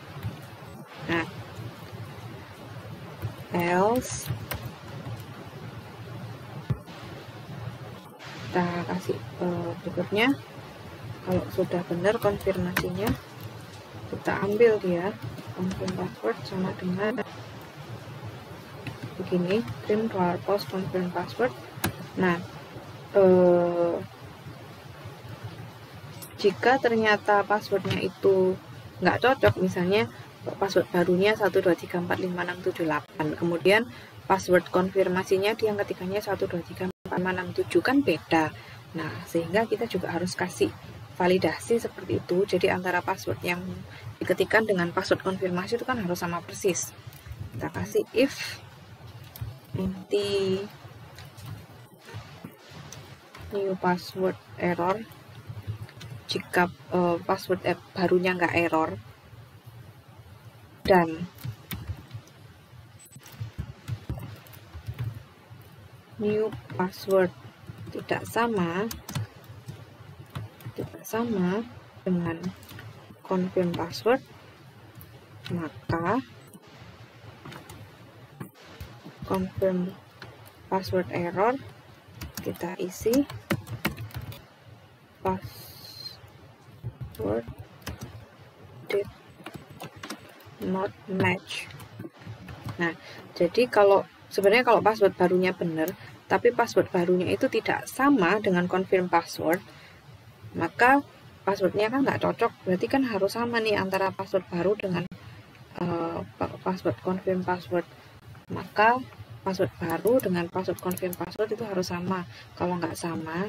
Nah, else kita kasih berikutnya Kalau sudah benar konfirmasinya, kita ambil dia, confirm password sama dengan begini, print dual post confirm password. Nah, jika ternyata passwordnya itu nggak cocok, misalnya password barunya 1234567, kemudian password konfirmasinya dia ketikanya 1234567, kan beda. Nah, sehingga kita juga harus kasih validasi seperti itu. Jadi antara password yang diketikkan dengan password konfirmasi itu kan harus sama persis. Kita kasih if nanti new password error, jika password barunya nggak error, dan new password tidak sama dengan confirm password, maka confirm password error kita isi password did not match. Nah, jadi sebenarnya kalau password barunya benar, tapi password barunya itu tidak sama dengan confirm password, maka passwordnya kan nggak cocok. Berarti kan harus sama nih antara password baru dengan password confirm password. Maka password baru dengan password confirm password itu harus sama. Kalau nggak sama,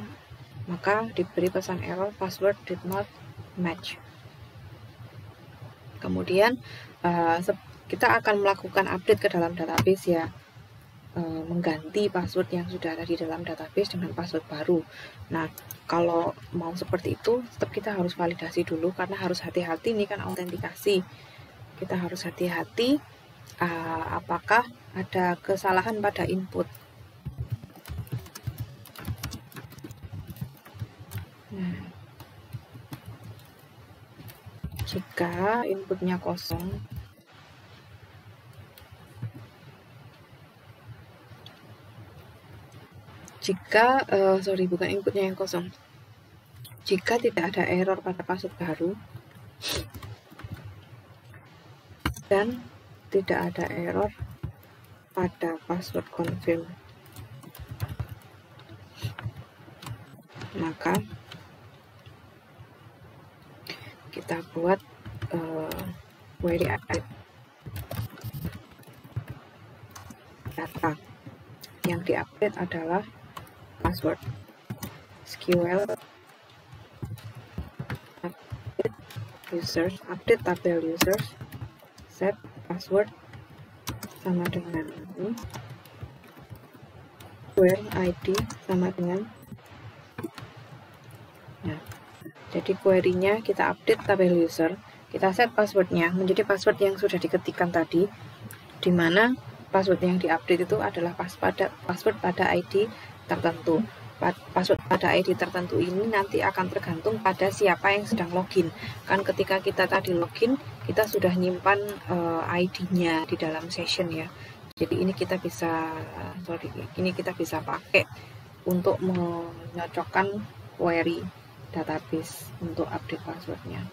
maka diberi pesan error password did not match. Kemudian kita akan melakukan update ke dalam database ya, mengganti password yang sudah ada di dalam database dengan password baru. Nah, kalau mau seperti itu, tetap kita harus validasi dulu, karena harus hati-hati, ini kan autentikasi. Kita harus hati-hati apakah ada kesalahan pada input. Nah, jika inputnya kosong, bukan inputnya yang kosong, jika tidak ada error pada password baru dan tidak ada error pada password confirm, maka kita buat query update data. Yang diupdate adalah password SQL update users, update tabel users, set password sama dengan ini, query ID sama dengan. Nah, jadi query-nya kita update tabel user, kita set passwordnya menjadi password yang sudah diketikkan tadi, di mana password yang diupdate itu adalah password pada ID tertentu. Password pada ID tertentu ini nanti akan tergantung pada siapa yang sedang login. Kan ketika kita tadi login, kita sudah nyimpan ID-nya di dalam session ya. Jadi ini kita bisa pakai untuk menyocokkan query database untuk update passwordnya.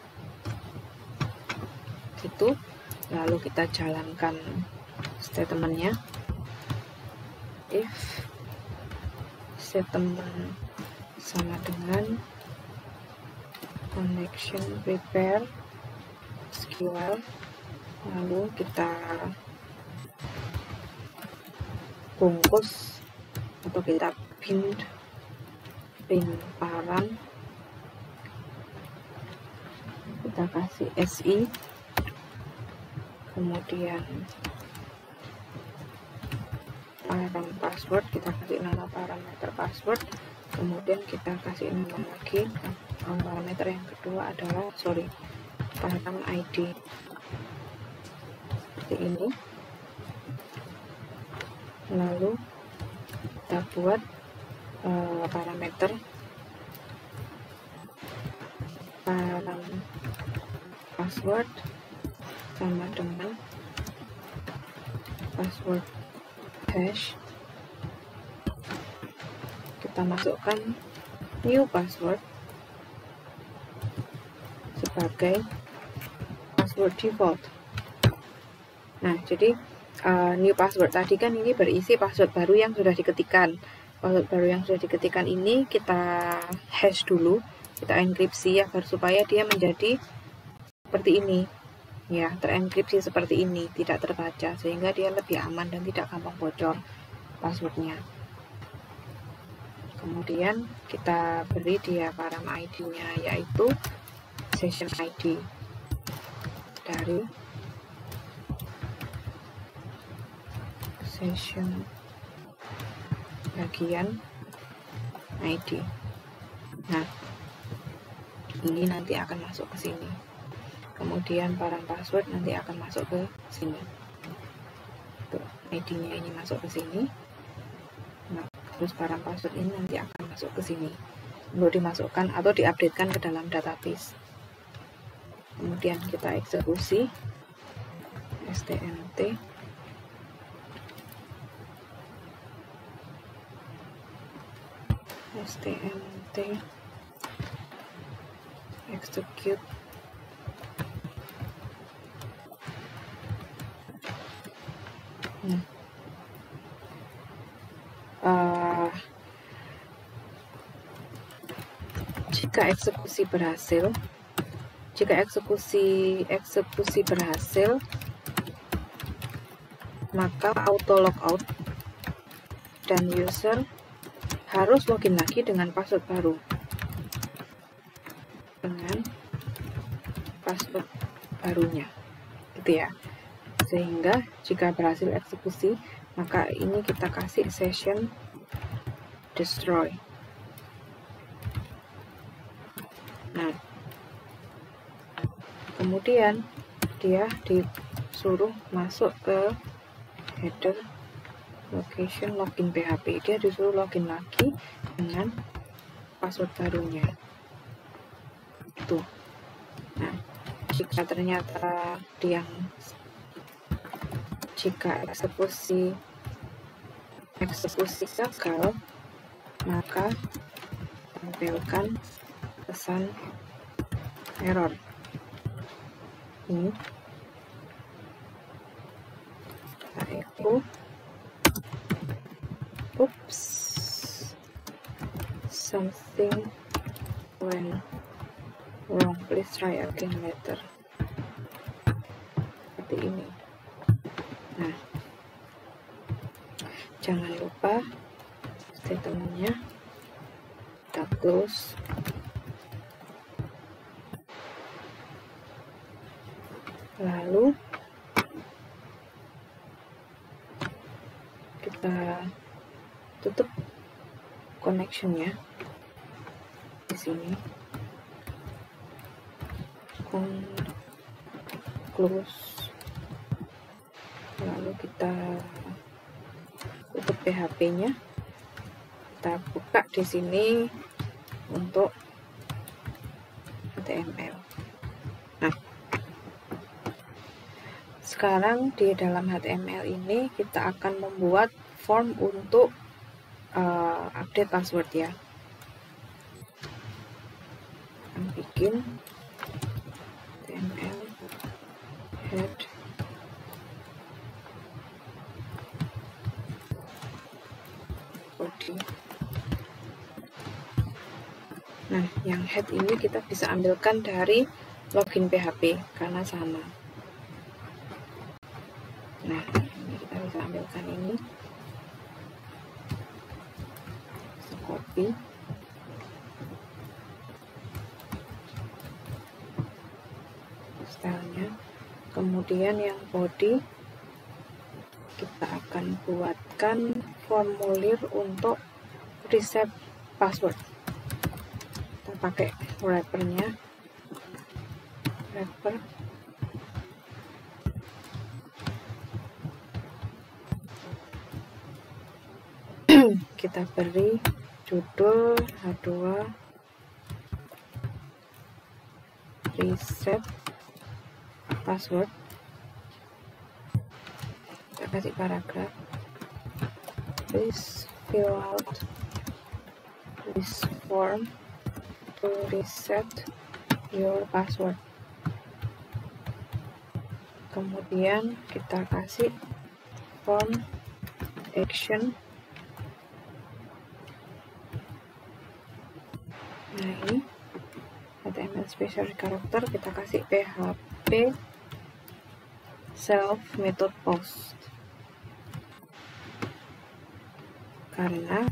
Gitu. Lalu kita jalankan statementnya. If statement sama dengan connection prepare SQL, lalu kita bungkus atau kita pin param, kita kasih SI, kemudian param password, kita kasih nama parameter password, kemudian kita kasih nama lagi. Parameter yang kedua adalah param ID, seperti ini. Lalu kita buat parameter param password sama dengan password hash, kita masukkan new password, sebagai password default. Nah, jadi new password tadi kan ini berisi password baru yang sudah diketikkan. Password baru yang sudah diketikkan ini kita hash dulu, kita enkripsi agar supaya dia menjadi seperti ini. Ya, terenkripsi seperti ini, tidak terbaca, sehingga dia lebih aman dan tidak gampang bocor passwordnya. Kemudian kita beri dia param ID-nya, yaitu session ID dari session bagian ID. Nah, ini nanti akan masuk ke sini. Kemudian param password nanti akan masuk ke sini. Tuh, ID-nya ini masuk ke sini. Nah, terus param password ini nanti akan masuk ke sini untuk dimasukkan atau diupdatekan ke dalam database. Kemudian kita eksekusi stmt execute. Jika eksekusi berhasil, maka auto logout dan user harus login lagi dengan password baru, gitu ya. Sehingga jika berhasil eksekusi, maka ini kita kasih session destroy. Nah, kemudian dia disuruh masuk ke header location login PHP. Dia disuruh login lagi dengan password barunya. Tuh. Nah, jika ternyata jika eksekusi gagal, maka tampilkan pesan error. Ini kita echo. Oops, something went wrong, please try again later. Seperti ini. Nah, jangan lupa statementnya kita close. Lalu kita tutup connectionnya di sini, close. Lalu kita tutup PHP-nya, kita buka di sini untuk HTML. Nah, sekarang di dalam HTML ini kita akan membuat form untuk update password ya. Bikin HTML head body. Nah, yang head ini kita bisa ambilkan dari login PHP karena sama. Nah, ini kita bisa ambilkan ini, bisa copy, stylenya. Kemudian yang body kita akan buatkan formulir untuk reset password. Kita pakai wrappernya, kita beri judul H2 reset password, kita kasih paragraf, please fill out this form to reset your password. kemudian kita kasih form action. Nah, ini HTML special character, kita kasih PHP self method post, karena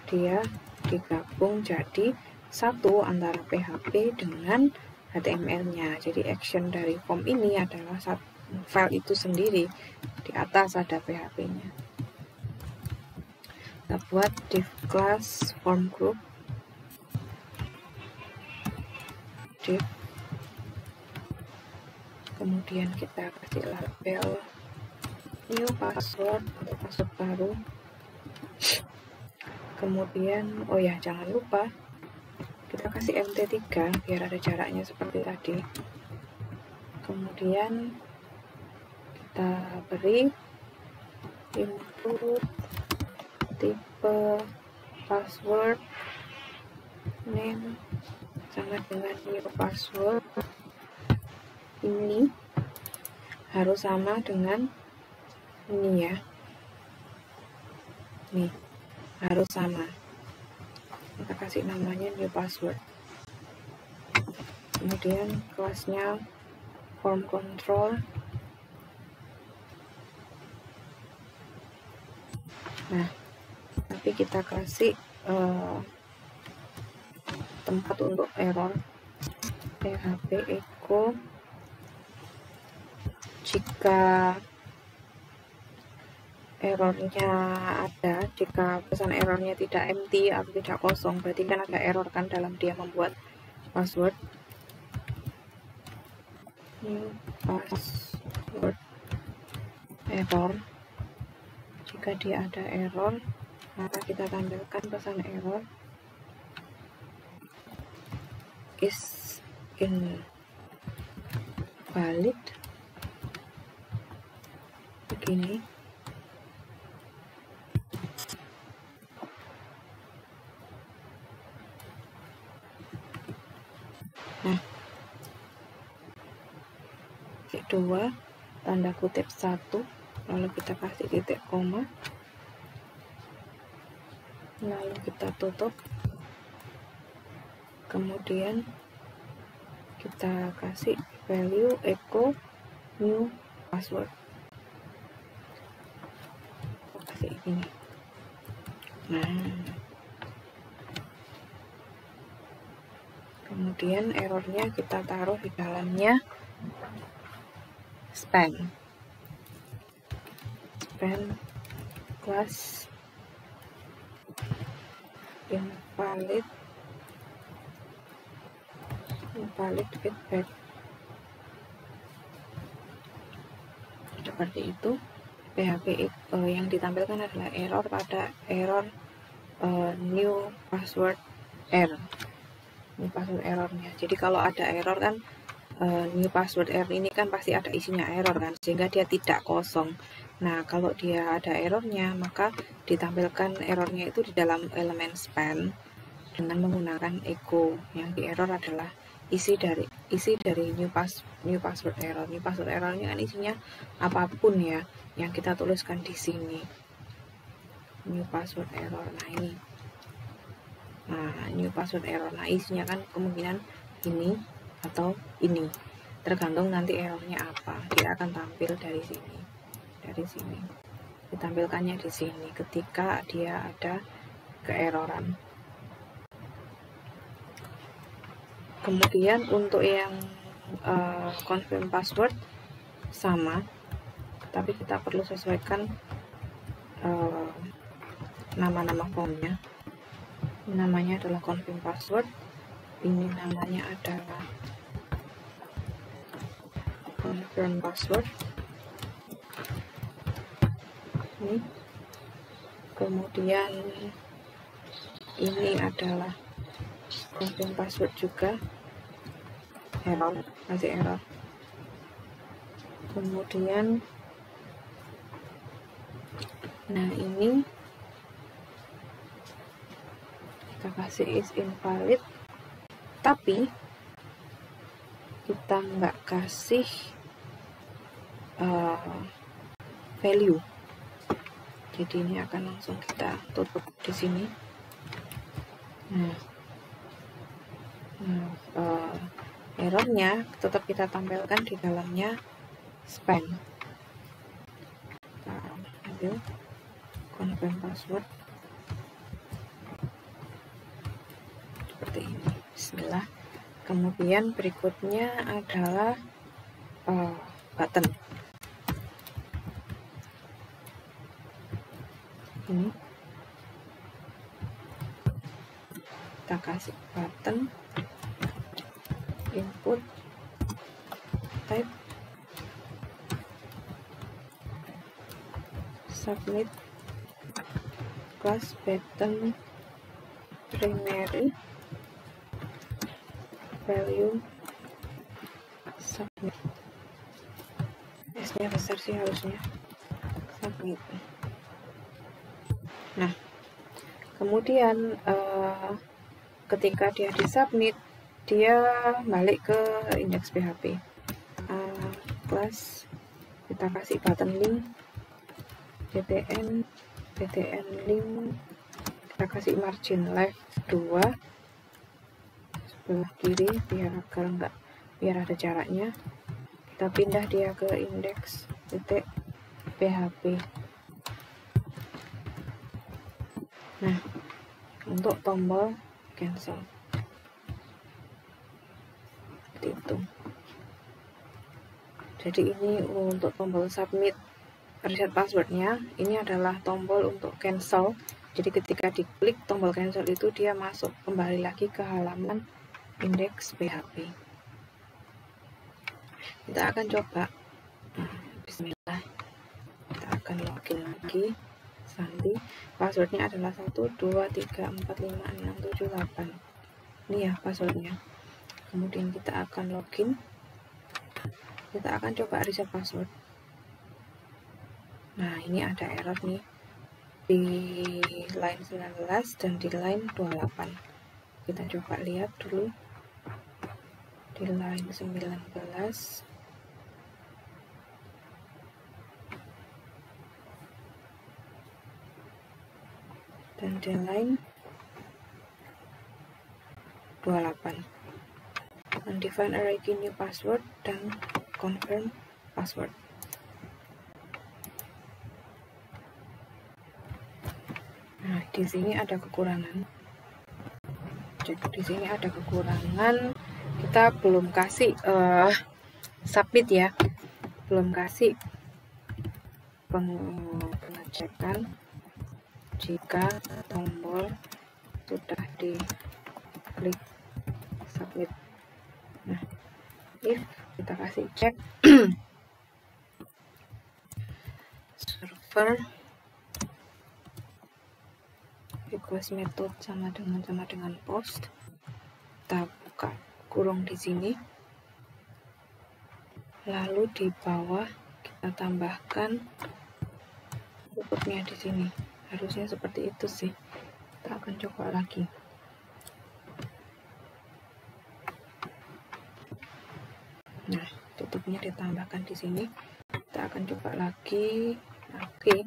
dia digabung jadi satu antara PHP dengan HTML-nya. Jadi action dari form ini adalah file itu sendiri, di atas ada PHP-nya. Kita buat div class form group, div, kemudian kita kasih label new password untuk password baru. Kemudian, oh ya, jangan lupa kita kasih mt3 biar ada jaraknya seperti tadi. Kemudian kita beri input tipe password name sama dengan new password. Ini harus sama dengan ini ya, nih harus sama. Kita kasih namanya new password. Kemudian kelasnya form control. Nah, tapi kita kasih tempat untuk error, php echo jika errornya ada, jika pesan errornya tidak empty atau tidak kosong, berarti kan ada error kan dalam dia membuat password. New password error, jika dia ada error maka kita tampilkan pesan error is invalid, begini. Nah, titik 2 tanda kutip 1, lalu kita kasih titik koma, lalu kita tutup, kemudian kita kasih value echo new password, kita kasih ini. Nah, kemudian errornya kita taruh di dalamnya span class invalid feedback, seperti itu. PHP yang ditampilkan adalah error pada error new password error, errornya. Jadi kalau ada error kan new password error ini kan pasti ada isinya error kan, sehingga dia tidak kosong. Nah, kalau dia ada errornya maka ditampilkan errornya itu di dalam elemen span dengan menggunakan echo. Yang di error adalah isi dari new password error. New password errornya kan isinya apapun ya yang kita tuliskan di sini. New password error. Nah, ini. Nah, new password error. Nah, isinya kan kemungkinan ini atau ini. Tergantung nanti errornya apa. Dia akan tampil dari sini. Dari sini. Ditampilkannya di sini ketika dia ada keeroran. Kemudian untuk yang confirm password sama, tapi kita perlu sesuaikan nama-nama formnya. Namanya adalah confirm password, ini namanya adalah confirm password. Ini. Kemudian ini adalah confirm password juga, error, masih error. Kemudian nah, ini kita kasih is invalid, tapi kita nggak kasih value. Jadi ini akan langsung kita tutup di sini. Errornya tetap kita tampilkan di dalamnya span. Kita ambil confirm password seperti ini. Bismillah. Kemudian berikutnya adalah button. Ini kita kasih button, input, type, submit, class button primary, value, submit. S-nya besar sih harusnya. Submit. Nah, kemudian ketika dia disubmit, dia balik ke indeks PHP. Class, kita kasih button link, btn link, kita kasih margin left 2 sebelah kiri biar ada jaraknya. Kita pindah dia ke indeks .php. Nah, untuk tombol cancel seperti itu. Jadi ini untuk tombol submit reset passwordnya, ini adalah tombol untuk cancel. Jadi ketika diklik tombol cancel itu dia masuk kembali lagi ke halaman indeks PHP. Kita akan coba. Bismillah. Kita akan login lagi. Santi. Passwordnya adalah 123456778. Ini ya passwordnya. Kemudian kita akan login. Kita akan coba reset password. Nah, ini ada error nih di line 19 dan di line 28. Kita coba lihat dulu di line 19. Dan di line 28. Undefine array key new password dan confirm password. Nah, di sini ada kekurangan. Jadi di sini ada kekurangan. Kita belum kasih submit ya. Belum kasih pengecekan jika tombol sudah diklik submit. Nah, if kita kasih cek server request method sama dengan post. Kita buka kurung di sini, lalu di bawah kita tambahkan tutupnya di sini. Harusnya seperti itu sih. Kita akan coba lagi. Nah, tutupnya ditambahkan di sini. Kita akan coba lagi. Oke.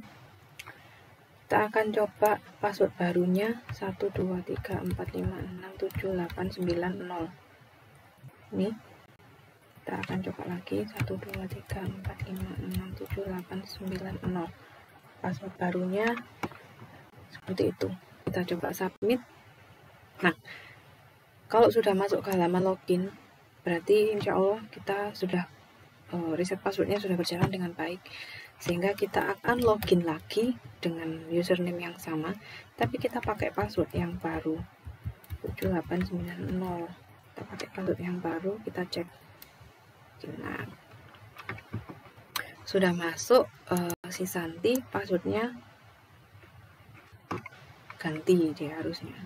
Kita akan coba password barunya 123456789. Ini kita akan coba lagi 123456789. Password barunya seperti itu. Kita coba submit. Nah, kalau sudah masuk ke halaman login, berarti insya Allah kita sudah reset passwordnya sudah berjalan dengan baik, sehingga kita akan login lagi dengan username yang sama, tapi kita pakai password yang baru 7890. Kita pakai password yang baru, kita cek. Nah, sudah masuk si Santi, passwordnya ganti dia harusnya.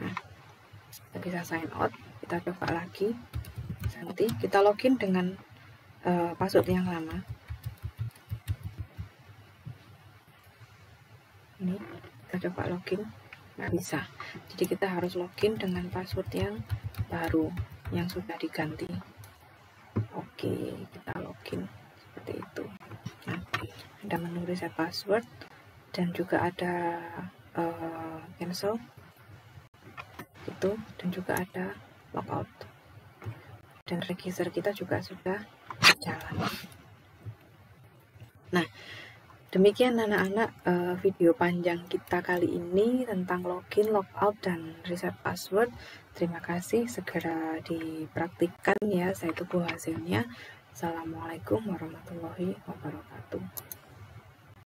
Nah, kita bisa sign out. Kita coba lagi Santi, kita login dengan password yang lama. Ini kita coba login, nggak bisa. Jadi kita harus login dengan password yang baru yang sudah diganti. Oke, kita login. ada menu reset password, dan juga ada cancel gitu, dan juga ada logout, dan register kita juga sudah jalan. Nah, demikian anak-anak video panjang kita kali ini tentang login, logout, dan reset password. Terima kasih, segera dipraktikkan ya, saya tunggu hasilnya. Assalamualaikum warahmatullahi wabarakatuh.